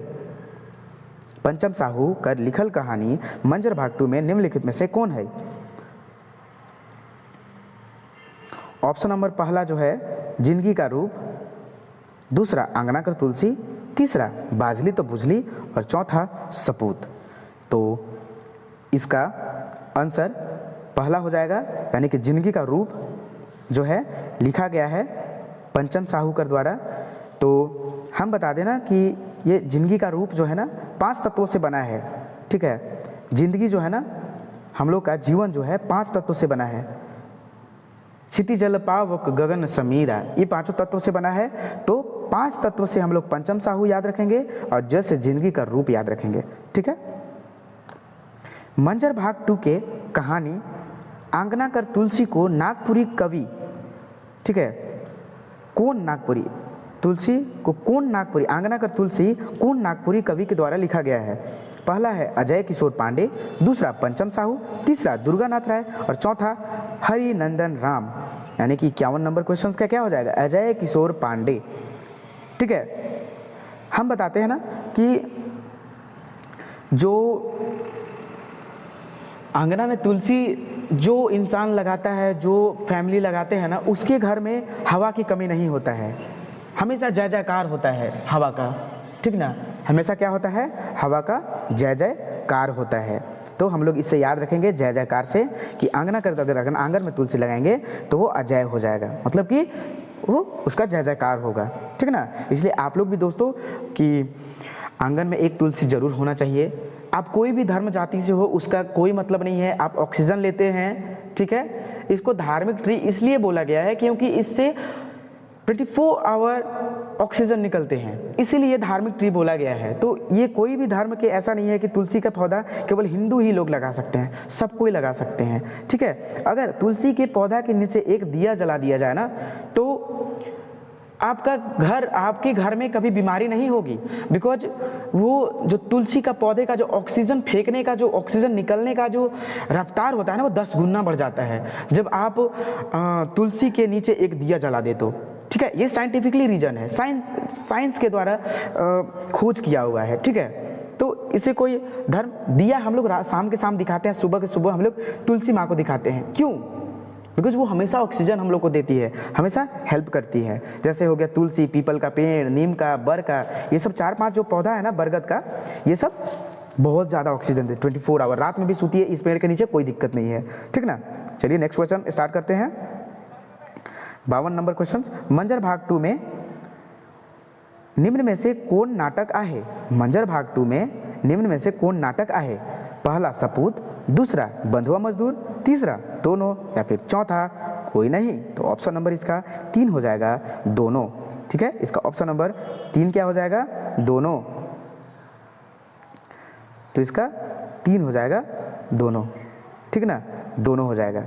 पंचम साहू कर लिखल कहानी मंजर भाग 2 में निम्नलिखित में से कौन है। ऑप्शन नंबर पहला जो है जिंदगी का रूप, दूसरा आंगना कर तुलसी, तीसरा बाजली तो बुझली और चौथा सपूत। तो इसका आंसर पहला हो जाएगा, यानी कि जिंदगी का रूप जो है लिखा गया है पंचम साहूकर द्वारा। तो हम बता देना कि ये जिंदगी का रूप जो है ना 5 तत्वों से बना है, ठीक है। जिंदगी जो है ना हम लोग का जीवन जो है 5 तत्वों से बना है। क्षिति जल पावक गगन समीरा, ये 5 तत्वों से बना है। तो 5 तत्वों से हम लोग पंचम साहू याद रखेंगे और जैसे जिंदगी का रूप याद रखेंगे, ठीक है। मंजर भाग 2 के कहानी आंगना कर तुलसी को नागपुरी कवि, ठीक है, कौन नागपुरी, तुलसी को कौन नागपुरी, आंगना कर तुलसी कौन नागपुरी कवि के द्वारा लिखा गया है। पहला है अजय किशोर पांडे, दूसरा पंचम साहू, तीसरा दुर्गानाथ राय और चौथा हरि नंदन राम। यानी कि 51 नंबर क्वेश्चन का क्या हो जाएगा, अजय किशोर पांडे, ठीक है। हम बताते हैं ना कि जो आंगना में तुलसी जो इंसान लगाता है, जो फैमिली लगाते हैं ना, उसके घर में हवा की कमी नहीं होता है, हमेशा जय जयकार होता है हवा का, ठीक ना। हमेशा क्या होता है, हवा का जय जयकार होता है। तो हम लोग इससे याद रखेंगे जय जयकार से कि आंगना कर, अगर आंगन में तुलसी लगाएंगे तो वो अजय हो जाएगा, मतलब कि वो उसका जय जयकार होगा, ठीक ना। इसलिए आप लोग भी दोस्तों कि आंगन में एक तुलसी जरूर होना चाहिए। आप कोई भी धर्म जाति से हो उसका कोई मतलब नहीं है, आप ऑक्सीजन लेते हैं, ठीक है। इसको धार्मिक ट्री इसलिए बोला गया है क्योंकि इससे 24 आवर ऑक्सीजन निकलते हैं, इसीलिए धार्मिक ट्री बोला गया है। तो ये कोई भी धर्म के ऐसा नहीं है कि तुलसी का पौधा केवल हिंदू ही लोग लगा सकते हैं, सब कोई लगा सकते हैं, ठीक है। अगर तुलसी के पौधा के नीचे एक दिया जला दिया जाए ना तो आपके घर में कभी बीमारी नहीं होगी, बिकॉज वो जो तुलसी का पौधे का जो ऑक्सीजन फेंकने का, जो ऑक्सीजन निकलने का जो रफ्तार होता है ना, वो 10 गुना बढ़ जाता है जब आप तुलसी के नीचे एक दिया जला दे तो, ठीक है। ये साइंटिफिकली रीजन है, साइंस के द्वारा खोज किया हुआ है, ठीक है। तो इसे कोई धर्म, दिया हम लोग शाम के शाम दिखाते हैं, सुबह के सुबह हम लोग तुलसी माँ को दिखाते हैं, क्यों, बिकॉज वो हमेशा ऑक्सीजन हम लोग को देती है, हमेशा हेल्प करती है। जैसे हो गया तुलसी, पीपल का पेड़, नीम का, बर का, ये सब 4-5 जो पौधा है ना, बरगद का, ये सब बहुत ज़्यादा ऑक्सीजन देते, 24 आवर, रात में भी सोती है इस पेड़ के नीचे, कोई दिक्कत नहीं है, ठीक ना। चलिए नेक्स्ट क्वेश्चन स्टार्ट करते हैं। 52 नंबर क्वेश्चन, मंजर भाग 2 में निम्न में से कौन नाटक आहे। मंजर भाग 2 में निम्न में से कौन नाटक आहे। पहला सपूत, दूसरा बंधुआ मजदूर, तीसरा दोनों या फिर चौथा कोई नहीं। तो ऑप्शन नंबर इसका 3 हो जाएगा, दोनों, ठीक है। इसका ऑप्शन नंबर 3 क्या हो जाएगा, दोनों। तो इसका 3 हो जाएगा, दोनों, ठीक ना, दोनों हो जाएगा,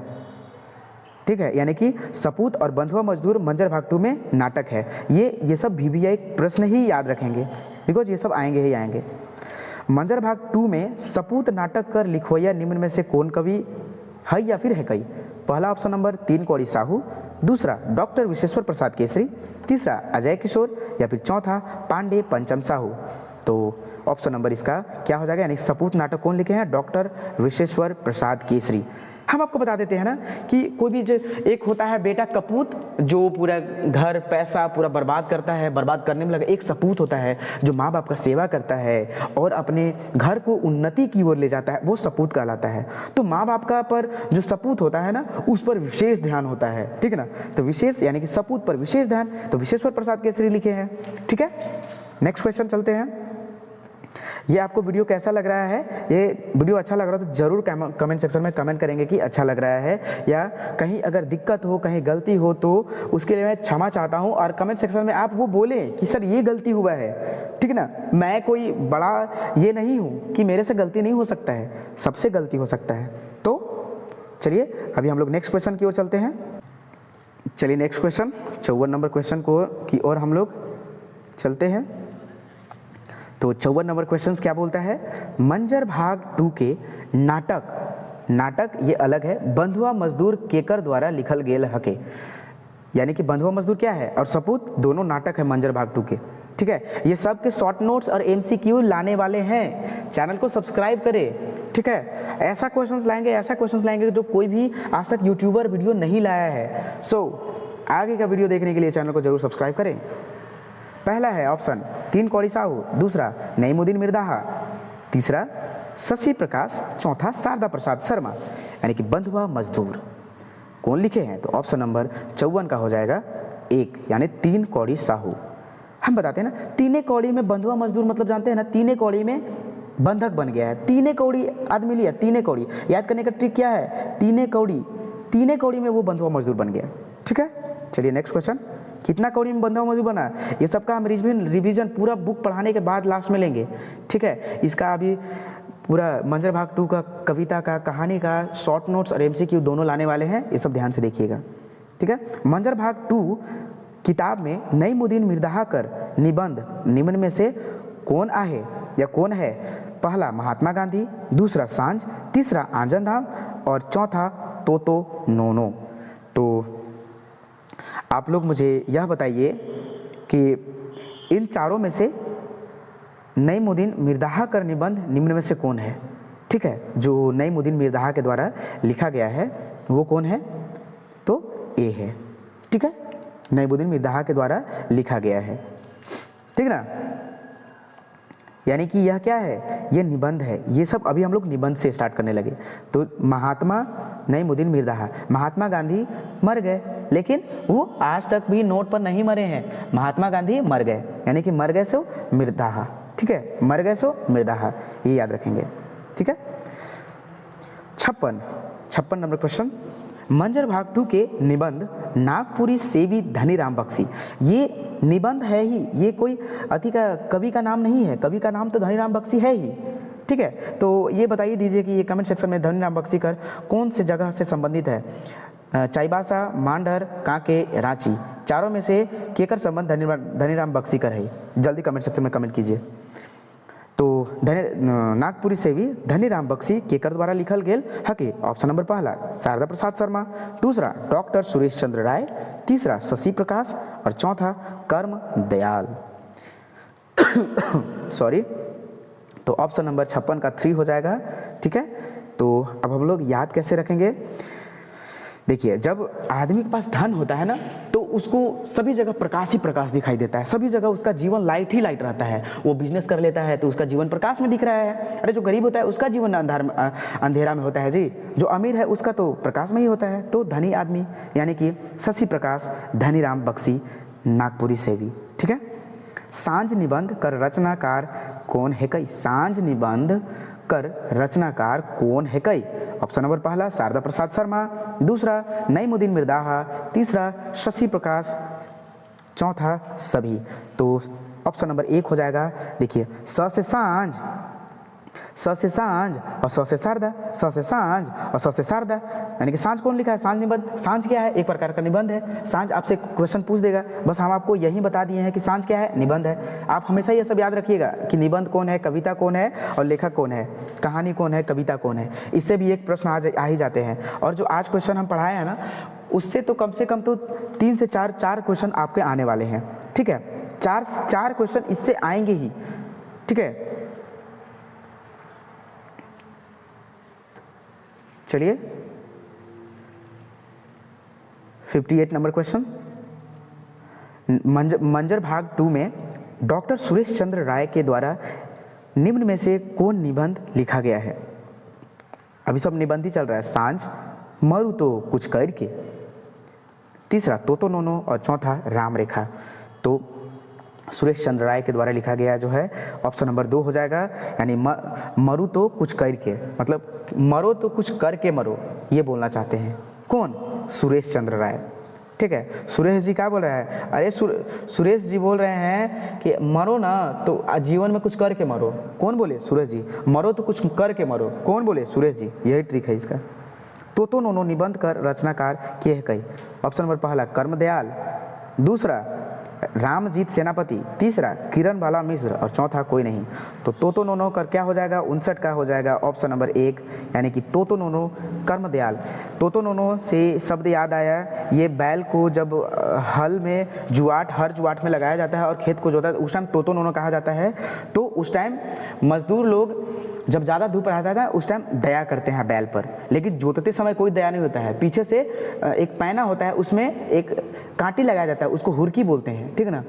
ठीक है। यानी कि सपूत और बंधुआ मजदूर मंजर भाग 2 में नाटक है। ये सब VVI प्रश्न ही याद रखेंगे, बिकॉज ये सब आएंगे ही आएंगे। मंजर भाग 2 में सपूत नाटक कर लिखवैया निम्न में से कौन कवि है या फिर है कई। पहला ऑप्शन नंबर 3 कौड़ी साहू, दूसरा डॉक्टर विश्वेश्वर प्रसाद केसरी, तीसरा अजय किशोर या फिर चौथा पांडे पंचम साहू। तो ऑप्शन नंबर इसका क्या हो जाएगा, यानी सपूत नाटक कौन लिखे हैं, डॉक्टर विश्वेश्वर प्रसाद केसरी। हम आपको बता देते हैं ना कि कोई भी जो एक होता है बेटा कपूत, जो पूरा घर पैसा पूरा बर्बाद करता है, बर्बाद करने में लगा। एक सपूत होता है जो माँ बाप का सेवा करता है और अपने घर को उन्नति की ओर ले जाता है, वो सपूत कहलाता है। तो माँ बाप का पर जो सपूत होता है ना, उस पर विशेष ध्यान होता है, ठीक है ना। तो विशेष यानी कि सपूत पर विशेष ध्यान, तो विश्वेश्वर प्रसाद केसरी लिखे हैं, ठीक है। नेक्स्ट क्वेश्चन चलते हैं। ये आपको वीडियो कैसा लग रहा है, ये वीडियो अच्छा लग रहा है तो ज़रूर कमेंट सेक्शन में कमेंट करेंगे कि अच्छा लग रहा है, या कहीं अगर दिक्कत हो, कहीं गलती हो तो उसके लिए मैं क्षमा चाहता हूँ। और कमेंट सेक्शन में आप वो बोलें कि सर ये गलती हुआ है, ठीक है ना। मैं कोई बड़ा ये नहीं हूँ कि मेरे से गलती नहीं हो सकता है, सबसे गलती हो सकता है। तो चलिए अभी हम लोग नेक्स्ट क्वेश्चन की ओर चलते हैं। चलिए नेक्स्ट क्वेश्चन 54 नंबर क्वेश्चन की ओर हम लोग चलते हैं। तो 54 नंबर क्वेश्चन क्या बोलता है, मंजर भाग 2 के नाटक ये अलग है, बंधुआ मजदूर केकर द्वारा लिखल गेल हके। यानी कि बंधुआ मजदूर क्या है और सपूत दोनों नाटक है मंजर भाग 2 के। ठीक है, ये सब के शॉर्ट नोट्स और एमसीक्यू लाने वाले हैं, चैनल को सब्सक्राइब करें। ठीक है, ऐसा क्वेश्चंस लाएंगे जो कोई भी आज तक यूट्यूबर वीडियो नहीं लाया है। आगे का वीडियो देखने के लिए चैनल को जरूर सब्सक्राइब करें। पहला है ऑप्शन 3 कौड़ी साहू, दूसरा नईमुद्दीन मिर्दाहा, तीसरा शशि प्रकाश, चौथा शारदा प्रसाद शर्मा। यानी कि बंधुआ मजदूर कौन लिखे हैं, तो ऑप्शन नंबर 54 का हो जाएगा 1, यानी 3 कौड़ी साहू। हम बताते हैं ना, तीने कौड़ी में बंधुआ मजदूर मतलब जानते हैं ना, तीने कौड़ी में बंधक बन गया है। तीने कौड़ी आदमी लिया, तीने कौड़ी याद करने का ट्रिक क्या है, तीने कौड़ी में वो बंधुआ मजदूर बन गया। ठीक है, चलिए नेक्स्ट क्वेश्चन, कितना कौड़ी में बंधुआ मजदूर बना, ये सब का हम रिवीजन पूरा बुक पढ़ाने के बाद लास्ट में लेंगे। ठीक है, इसका अभी पूरा मंजर भाग 2 का, कविता का, कहानी का शॉर्ट नोट्स और एमसीक्यू दोनों लाने वाले हैं, ये सब ध्यान से देखिएगा। ठीक है, मंजर भाग 2 किताब में नईमुद्दीन मिर्दाहा कर निबंध निम्न में से कौन है, पहला महात्मा गांधी, दूसरा सांझ, तीसरा आंजन धाम और चौथा तोतो नोनो। तो आप लोग मुझे यह बताइए कि इन चारों में से नईमुद्दीन मिर्दाहा कर निबंध निम्न में से कौन है। ठीक है, जो नईमुद्दीन मिर्दाहा के द्वारा लिखा गया है वो कौन है, तो ए है। ठीक है, नईमुद्दीन मिर्दाहा के द्वारा लिखा गया है। ठीक ना, यानी कि यह क्या है, ये निबंध है। ये सब अभी हम लोग निबंध से स्टार्ट करने लगे। तो महात्मा नईमुद्दीन मिर्दाहा, महात्मा गांधी मर गए लेकिन वो आज तक भी नोट पर नहीं मरे हैं, महात्मा गांधी मर गए, यानी कि मर गए सो मिर्दाहा। ठीक है, मर गए सो मिर्दाहा, ये याद रखेंगे। ठीक है, 56 नंबर क्वेश्चन, मंजर भाग 2 के निबंध नागपुरी सेवी धनीराम बख्शी, ये निबंध है ही, ये कोई कवि का नाम नहीं है, कवि का नाम तो धनीराम बख्शी है ही। ठीक है, तो ये बताइए दीजिए कि ये कमेंट सेक्शन में धनीराम बख्शी कर कौन से जगह से संबंधित है, चाईबासा, मांडर, कांके, रांची, चारों में से केकर संबंध धनीराम बख्शी कर है, जल्दी कमेंट सेक्शन में कमेंट कीजिए। तो नागपुरी सेवी धनीराम बख्शी केकर द्वारा लिखल गेल हके, ऑप्शन नंबर पहला शारदा प्रसाद शर्मा, दूसरा डॉक्टर सुरेश चंद्र राय, तीसरा शशि प्रकाश और चौथा कर्म दयाल। सॉरी, तो ऑप्शन नंबर 56 का 3 हो जाएगा। ठीक है, तो अब हम लोग याद कैसे रखेंगे, देखिए जब आदमी के पास धन होता है ना तो उसको सभी जगह प्रकाश ही प्रकाश दिखाई देता है, सभी जगह उसका जीवन लाइट ही लाइट रहता है। वो बिजनेस कर लेता है तो उसका जीवन प्रकाश में दिख रहा है, अरे जो गरीब होता है उसका जीवन अंधेरा में होता है जी, जो अमीर है उसका तो प्रकाश में ही होता है। तो धनी आदमी यानी कि शशि प्रकाश धनीराम बख्शी नागपुरी सेवी। ठीक है, सांझ निबंध कर रचनाकार कौन है कई, सांझ निबंध कर रचनाकार कौन है कई, ऑप्शन नंबर पहला शारदा प्रसाद शर्मा, दूसरा नईमुद्दीन मिर्दाहा, तीसरा शशि प्रकाश, चौथा सभी। तो ऑप्शन नंबर 1 हो जाएगा। देखिए स से सांझ, स से सांझ और स से शारदा, स से सांझ और स से शारदा, यानी कि सांझ कौन लिखा है, सांझ निबंध। सांझ क्या है, एक प्रकार का निबंध है। सांझ आपसे क्वेश्चन पूछ देगा, बस हम आपको यही बता दिए हैं कि सांझ क्या है, निबंध है। आप हमेशा ये सब याद रखिएगा कि निबंध कौन है, कविता कौन है और लेखक कौन है, कहानी कौन है, कविता कौन है। इससे भी एक प्रश्न आ ही जाते हैं। और जो आज क्वेश्चन हम पढ़ाए हैं ना उससे तो कम से कम तो 3 से 4 क्वेश्चन आपके आने वाले हैं। ठीक है, 4 क्वेश्चन इससे आएंगे ही। ठीक है, चलिए 58 नंबर क्वेश्चन, मंजर भाग 2 में डॉक्टर सुरेश चंद्र राय के द्वारा निम्न में से कौन निबंध लिखा गया है। अभी सब निबंध ही चल रहा है। सांझ, मरु तो कुछ करके, तीसरा तोतो नोनो और चौथा राम रेखा। तो सुरेश चंद्र राय के द्वारा लिखा गया जो है ऑप्शन नंबर 2 हो जाएगा, यानी मरो तो कुछ करके, मतलब मरो तो कुछ करके मरो, ये बोलना चाहते हैं। कौन, सुरेश चंद्र राय। ठीक है, सुरेश जी क्या बोल रहे हैं, अरे सुरेश जी बोल रहे हैं कि मरो ना तो जीवन में कुछ करके मरो। कौन बोले, सुरेश जी। मरो तो कुछ करके मरो, कौन बोले, सुरेश जी। यही ट्रिक है इसका। तो नोनो निबंध कर रचनाकार के है कई। ऑप्शन नंबर पहला कर्मदयाल, दूसरा रामजीत सेनापति, तीसरा किरण बाला मिश्र और चौथा कोई नहीं। तो नोनो कर क्या हो जाएगा, 59 का हो जाएगा ऑप्शन नंबर 1, यानी कि तो नोनो कर्मदयाल। तो नोनो से शब्द याद आया, ये बैल को जब हल में हर जुआट में लगाया जाता है और खेत को जोता है उस टाइम तो नोनो कहा जाता है। तो उस टाइम मजदूर लोग जब ज़्यादा धूप रहता था उस टाइम दया करते हैं बैल पर, लेकिन जोतते समय कोई दया नहीं होता है। पीछे से एक पैना होता है, उसमें एक कांटी लगाया जाता है, उसको हुरकी बोलते हैं, ठीक है ना।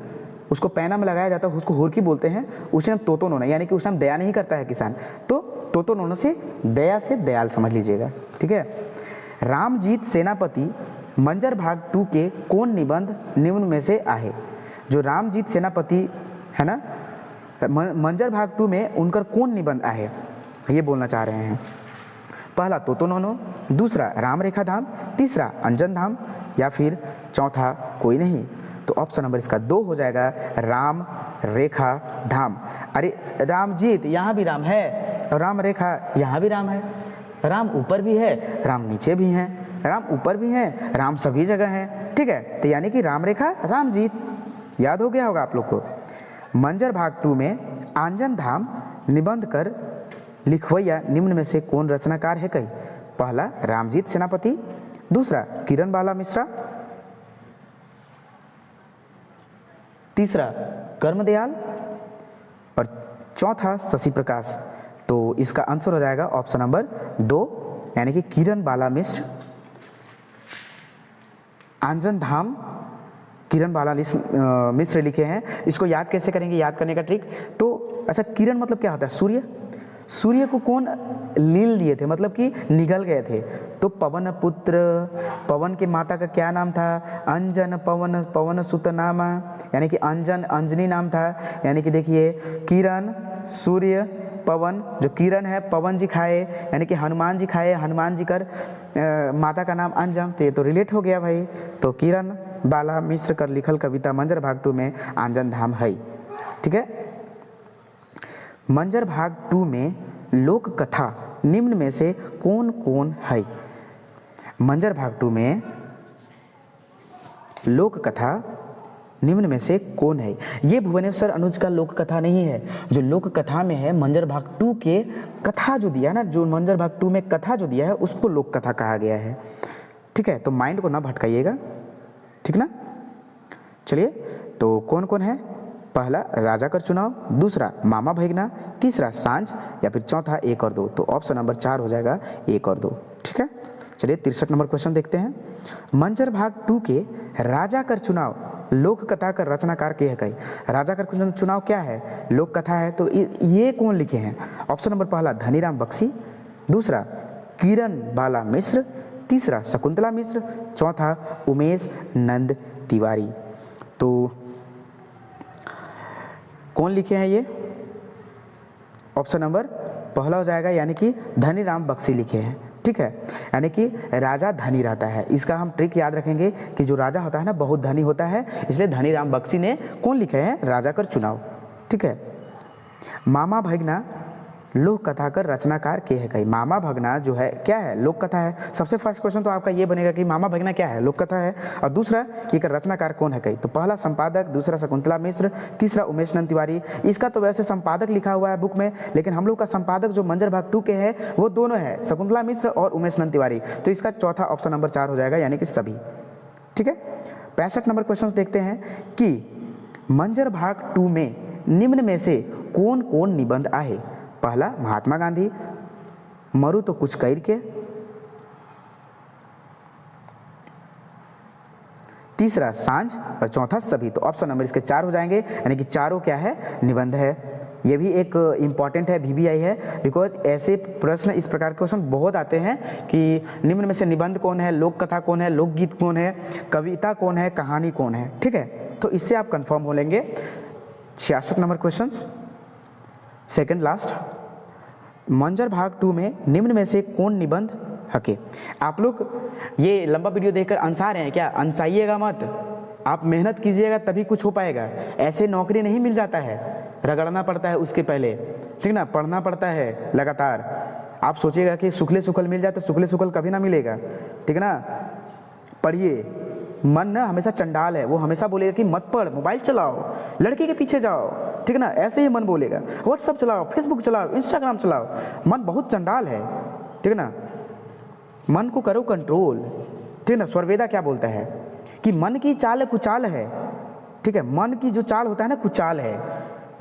उसको पैना में लगाया जाता है, उसको हुरकी बोलते हैं। उस टाइम तो नोनो, यानी कि उस टाइम दया नहीं करता है किसान, तो नोनो से दया से दयाल समझ लीजिएगा, ठीक है। रामजीत सेनापति मंजर भाग 2 के कौन निबंध निम्न में से आहे। जो रामजीत सेनापति है ना, मंजर भाग 2 में उनका कौन निबंध आहे, ये बोलना चाह रहे हैं। पहला तो नोनो, दूसरा राम रेखा धाम, तीसरा अंजन धाम या फिर चौथा कोई नहीं। तो ऑप्शन नंबर इसका 2 हो जाएगा, राम रेखा धाम। अरे रामजीत यहाँ भी राम है और राम रेखा यहाँ भी राम है, राम ऊपर भी है राम नीचे भी हैं, राम ऊपर भी हैं राम सभी जगह हैं, ठीक है। तो यानी कि राम रेखा रामजीत, याद हो गया होगा आप लोग को। मंजर भाग 2 में आंजन धाम निबंध कर लिखवैया निम्न में से कौन रचनाकार है कई। पहला रामजीत सेनापति, दूसरा किरण बाला मिश्रा, तीसरा कर्मदयाल और चौथा शशि प्रकाश। तो इसका आंसर हो जाएगा ऑप्शन नंबर 2, यानी कि किरण बाला मिश्र। आंजन धाम किरण बाला मिश्र लिखे हैं। इसको याद कैसे करेंगे, याद करने का ट्रिक तो अच्छा, किरण मतलब क्या होता है, सूर्य। सूर्य को कौन लील दिए थे, मतलब कि निगल गए थे। तो पवन पुत्र, पवन के माता का क्या नाम था, अंजन पवन, पवन सुत नामा, यानी कि अंजन अंजनी नाम था। यानी कि देखिए किरण, सूर्य, पवन, जो किरण है पवन जी खाए, यानी कि हनुमान जी खाए, हनुमान जी कर माता का नाम अंजन, तो ये तो रिलेट हो गया भाई। तो किरण बाला मिश्र कर लिखल कविता मंजर भाग 2 में आंजन धाम है, ठीक है। मंजर भाग 2 में लोक कथा निम्न में से कौन कौन है। मंजर भाग 2 में लोक कथा निम्न में से कौन है। ये भुवनेश्वर अनुज का लोक कथा नहीं है, जो लोक कथा में है मंजर भाग 2 के कथा जो दिया ना, जो मंजर भाग 2 में कथा जो दिया है उसको लोक कथा कहा गया है, ठीक है। तो माइंड को ना भटकाइएगा, ठीक ना। चलिए, तो कौन कौन है, पहला राजा कर चुनाव, दूसरा मामा भैगना, तीसरा सांझ या फिर चौथा 1 और 2। तो ऑप्शन नंबर 4 हो जाएगा 1 और 2, ठीक है। चलिए 63 नंबर क्वेश्चन देखते हैं। मंजर भाग 2 के राजा कर चुनाव लोक कथा का रचनाकार के है कई। राजा कर चुनाव क्या है, लोक कथा है। तो ये कौन लिखे हैं। ऑप्शन नंबर पहला धनीराम बख्शी, दूसरा किरण बाला मिश्र, तीसरा शकुंतला मिश्र, चौथा उमेश नंद तिवारी। तो कौन लिखे हैं ये, ऑप्शन नंबर पहला हो जाएगा, यानी कि धनीराम बख्शी लिखे हैं, ठीक है। यानी कि राजा धनी रहता है, इसका हम ट्रिक याद रखेंगे कि जो राजा होता है ना बहुत धनी होता है, इसलिए धनीराम बख्शी ने कौन लिखे हैं, राजा कर चुनाव, ठीक है। मामा भगना लोक कथा कर रचनाकार के है कई। मामा भगना जो है क्या है, लोक कथा है। सबसे फर्स्ट क्वेश्चन तो आपका ये बनेगा कि मामा भगना क्या है, लोक कथा है। और दूसरा कि रचनाकार कौन है कई। तो पहला संपादक, दूसरा शकुंतला मिश्र, तीसरा उमेश नंद तिवारी। इसका तो वैसे संपादक लिखा हुआ है बुक में, लेकिन हम लोग का संपादक जो मंजर भाग 2 के है वो दोनों है, शकुंतला मिश्र और उमेश नंद तिवारी। तो इसका चौथा ऑप्शन नंबर 4 हो जाएगा, यानी कि सभी, ठीक है। 65 नंबर क्वेश्चन देखते हैं कि मंजर भाग 2 में निम्न में से कौन कौन निबंध आहे। पहला महात्मा गांधी, मरु तो कुछ कर के, तीसरा सांझ और चौथा सभी। तो ऑप्शन नंबर इसके 4 हो जाएंगे, यानी कि चारों क्या है, निबंध है। ये भी एक इम्पॉर्टेंट है, VBI है, बिकॉज ऐसे प्रश्न इस प्रकार के क्वेश्चन बहुत आते हैं कि निम्न में से निबंध कौन है, लोक कथा कौन है, लोकगीत कौन है, कविता कौन है, कहानी कौन है, ठीक है। तो इससे आप कंफर्म हो लेंगे। 66 नंबर क्वेश्चन, सेकंड लास्ट। मंजर भाग 2 में निम्न में से कौन निबंध हके। आप लोग ये लंबा वीडियो देखकर अंसा रहे हैं क्या, अंसाइएगा मत, आप मेहनत कीजिएगा तभी कुछ हो पाएगा। ऐसे नौकरी नहीं मिल जाता है, रगड़ना पड़ता है उसके पहले, ठीक ना, पढ़ना पड़ता है लगातार। आप सोचिएगा कि सुखले सुखल मिल जाए तो सुखले सुखल कभी ना मिलेगा, ठीक है ना। पढ़िए, मन ना हमेशा चंडाल है, वो हमेशा बोलेगा कि मत पढ़, मोबाइल चलाओ, लड़के के पीछे जाओ, ठीक है ना, ऐसे ही मन बोलेगा। व्हाट्सअप चलाओ, फेसबुक चलाओ, इंस्टाग्राम चलाओ, मन बहुत चंडाल है, ठीक है ना। मन को करो कंट्रोल, ठीक है ना। स्वरवेदा क्या बोलता है कि मन की चाल कुचाल है, ठीक है। मन की जो चाल होता है ना, कुचाल है,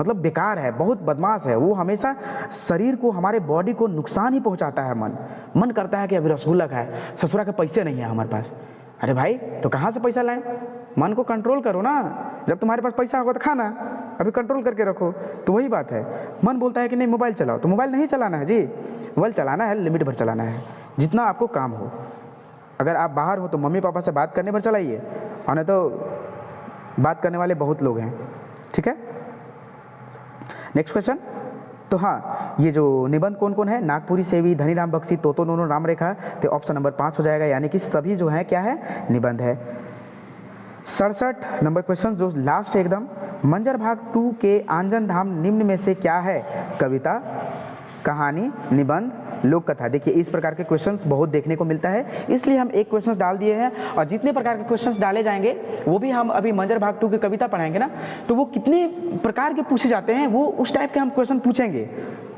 मतलब बेकार है, बहुत बदमाश है, वो हमेशा शरीर को, हमारे बॉडी को नुकसान ही पहुंचाता है। मन करता है कि अभी रसगुल्ला खाए, ससुरा के पैसे नहीं है हमारे पास। अरे भाई, तो कहाँ से पैसा लाएं? मन को कंट्रोल करो ना, जब तुम्हारे पास पैसा होगा तो खाना, अभी कंट्रोल करके रखो। तो वही बात है, मन बोलता है कि नहीं मोबाइल चलाओ, तो मोबाइल नहीं चलाना है जी, मोबाइल चलाना है लिमिट भर चलाना है, जितना आपको काम हो। अगर आप बाहर हो तो मम्मी पापा से बात करने पर चलाइए, और नहीं तो बात करने वाले बहुत लोग हैं, ठीक है। Next question. तो हाँ, ये जो निबंध कौन कौन है, नागपुरी सेवी, धनीराम बख्शी, तोतो नोनो राम रेखा, तो ऑप्शन नंबर 5 हो जाएगा, यानी कि सभी जो है क्या है, निबंध है। 67 नंबर क्वेश्चन जो लास्ट है एकदम, मंजर भाग 2 के आंजन धाम निम्न में से क्या है? कविता, कहानी, निबंध, लोक कथा। देखिए इस प्रकार के क्वेश्चंस बहुत देखने को मिलता है, इसलिए हम एक क्वेश्चंस डाल दिए हैं, और जितने प्रकार के क्वेश्चंस डाले जाएंगे वो भी हम अभी मंजर भाग 2 की कविता पढ़ाएंगे ना, तो वो कितने प्रकार के पूछे जाते हैं वो उस टाइप के हम क्वेश्चन पूछेंगे,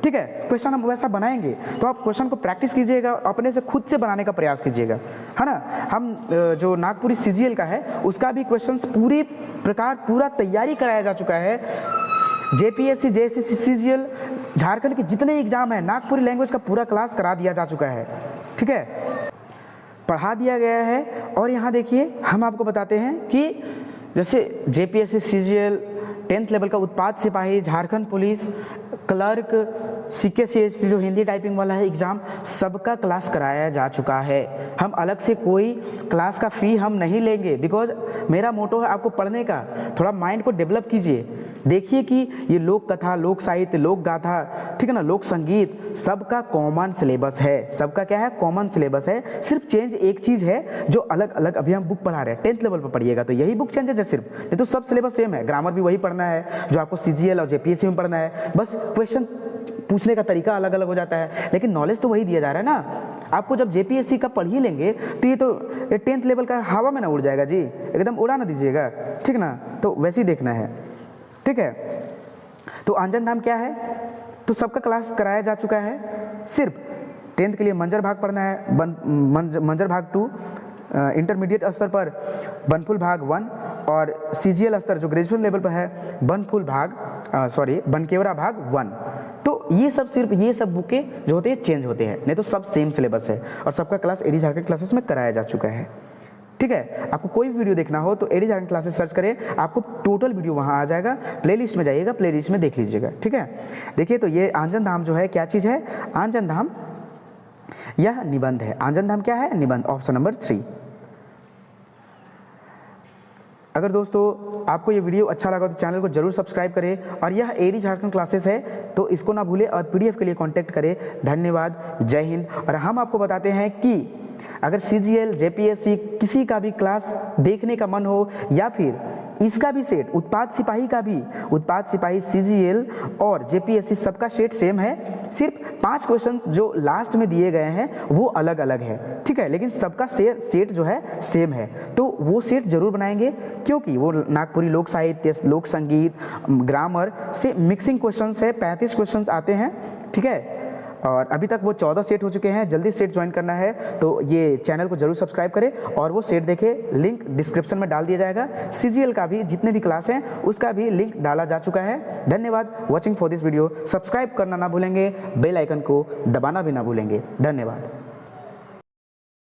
ठीक है। क्वेश्चन हम वैसा बनाएंगे, तो आप क्वेश्चन को प्रैक्टिस कीजिएगा, अपने से खुद से बनाने का प्रयास कीजिएगा, है ना। हम जो नागपुरी सीजीएल का है उसका भी क्वेश्चंस पूरी प्रकार पूरा तैयारी कराया जा चुका है। जेपीएससी, जेएसएससी, सीजीएल, झारखंड के जितने एग्जाम है, नागपुरी लैंग्वेज का पूरा क्लास करा दिया जा चुका है, ठीक है, पढ़ा दिया गया है। और यहाँ देखिए हम आपको बताते हैं कि जैसे जेपीएससी, सीजीएल, 10th लेवल का उत्पाद सिपाही, झारखंड पुलिस, क्लर्क, सीके जो हिंदी टाइपिंग वाला है एग्ज़ाम, सबका क्लास कराया जा चुका है। हम अलग से कोई क्लास का फ़ी हम नहीं लेंगे, बिकॉज मेरा मोटो है आपको पढ़ने का, थोड़ा माइंड को डेवलप कीजिए। देखिए कि ये लोक कथा, लोक साहित्य, लोक गाथा, ठीक है ना, लोक संगीत, सबका कॉमन सिलेबस है। सबका क्या है? कॉमन सिलेबस है। सिर्फ चेंज एक चीज़ है जो अलग अलग अभी हम बुक पढ़ा रहे हैं, 10th लेवल पर पढ़िएगा तो यही बुक चेंजेज है सिर्फ, नहीं तो सब सिलेबस सेम है। ग्रामर भी वही पढ़ना है जो आपको सीजीएल और जेपीएससी में पढ़ना है, बस क्वेश्चन पूछने का तरीका अलग अलग हो जाता है, लेकिन नॉलेज तो वही दिया जा रहा है ना। आपको जब जेपीएससी का पढ़ ही लेंगे तो ये तो 10th लेवल का हवा में ना उड़ जाएगा जी, एकदम उड़ा ना दीजिएगा, ठीक ना। तो वैसे ही देखना है, ठीक है। तो आंजन धाम क्या है? तो सबका क्लास कराया जा चुका है। सिर्फ 10th के लिए मंजर भाग पढ़ना है, मंजर भाग 2, इंटरमीडिएट स्तर पर बनफुल भाग 1, और सीजीएल स्तर जो ग्रेजुएशन लेवल पर है बनकेवरा भाग 1। तो ये सब सिर्फ ये सब बुकें जो होते हैं चेंज होते हैं, नहीं तो सब सेम सिलेबस है, और सबका क्लास एडी झारखंड क्लासेस में कराया जा चुका है, ठीक है। आपको कोई भी वीडियो देखना हो तो एडी झारखंड क्लासेस सर्च करें, आपको टोटल वीडियो वहाँ आ जाएगा। प्लेलिस्ट में जाइएगा, प्लेलिस्ट में देख लीजिएगा, ठीक है। देखिए तो ये आंजन धाम जो है क्या चीज़ है? आंजन धाम यह निबंध है। आंजन धाम क्या है? निबंध, ऑप्शन नंबर 3। अगर दोस्तों आपको ये वीडियो अच्छा लगा तो चैनल को जरूर सब्सक्राइब करें, और यह एडी झारखंड क्लासेस है तो इसको ना भूलें, और पीडीएफ के लिए कांटेक्ट करें। धन्यवाद, जय हिंद। और हम आपको बताते हैं कि अगर सीजीएल, जेपीएससी किसी का भी क्लास देखने का मन हो, या फिर इसका भी सेट उत्पाद सिपाही का भी, उत्पाद सिपाही, सीजीएल और जेपीएससी सबका सेट सेम है, सिर्फ 5 क्वेश्चन जो लास्ट में दिए गए हैं वो अलग अलग है, ठीक है, लेकिन सबका सेट जो है सेम है। तो वो सेट जरूर बनाएंगे, क्योंकि वो नागपुरी लोक साहित्य, लोक संगीत, ग्रामर से मिक्सिंग क्वेश्चंस है, 35 क्वेश्चंस आते हैं, ठीक है। और अभी तक वो 14 सेट हो चुके हैं। जल्दी सेट ज्वाइन करना है तो ये चैनल को जरूर सब्सक्राइब करें, और वो सेट देखें, लिंक डिस्क्रिप्शन में डाल दिया जाएगा। सीजीएल का भी जितने भी क्लास हैं उसका भी लिंक डाला जा चुका है। धन्यवाद watching for this video. Subscribe करना ना भूलेंगे, बेल आइकन को दबाना भी ना भूलेंगे। धन्यवाद।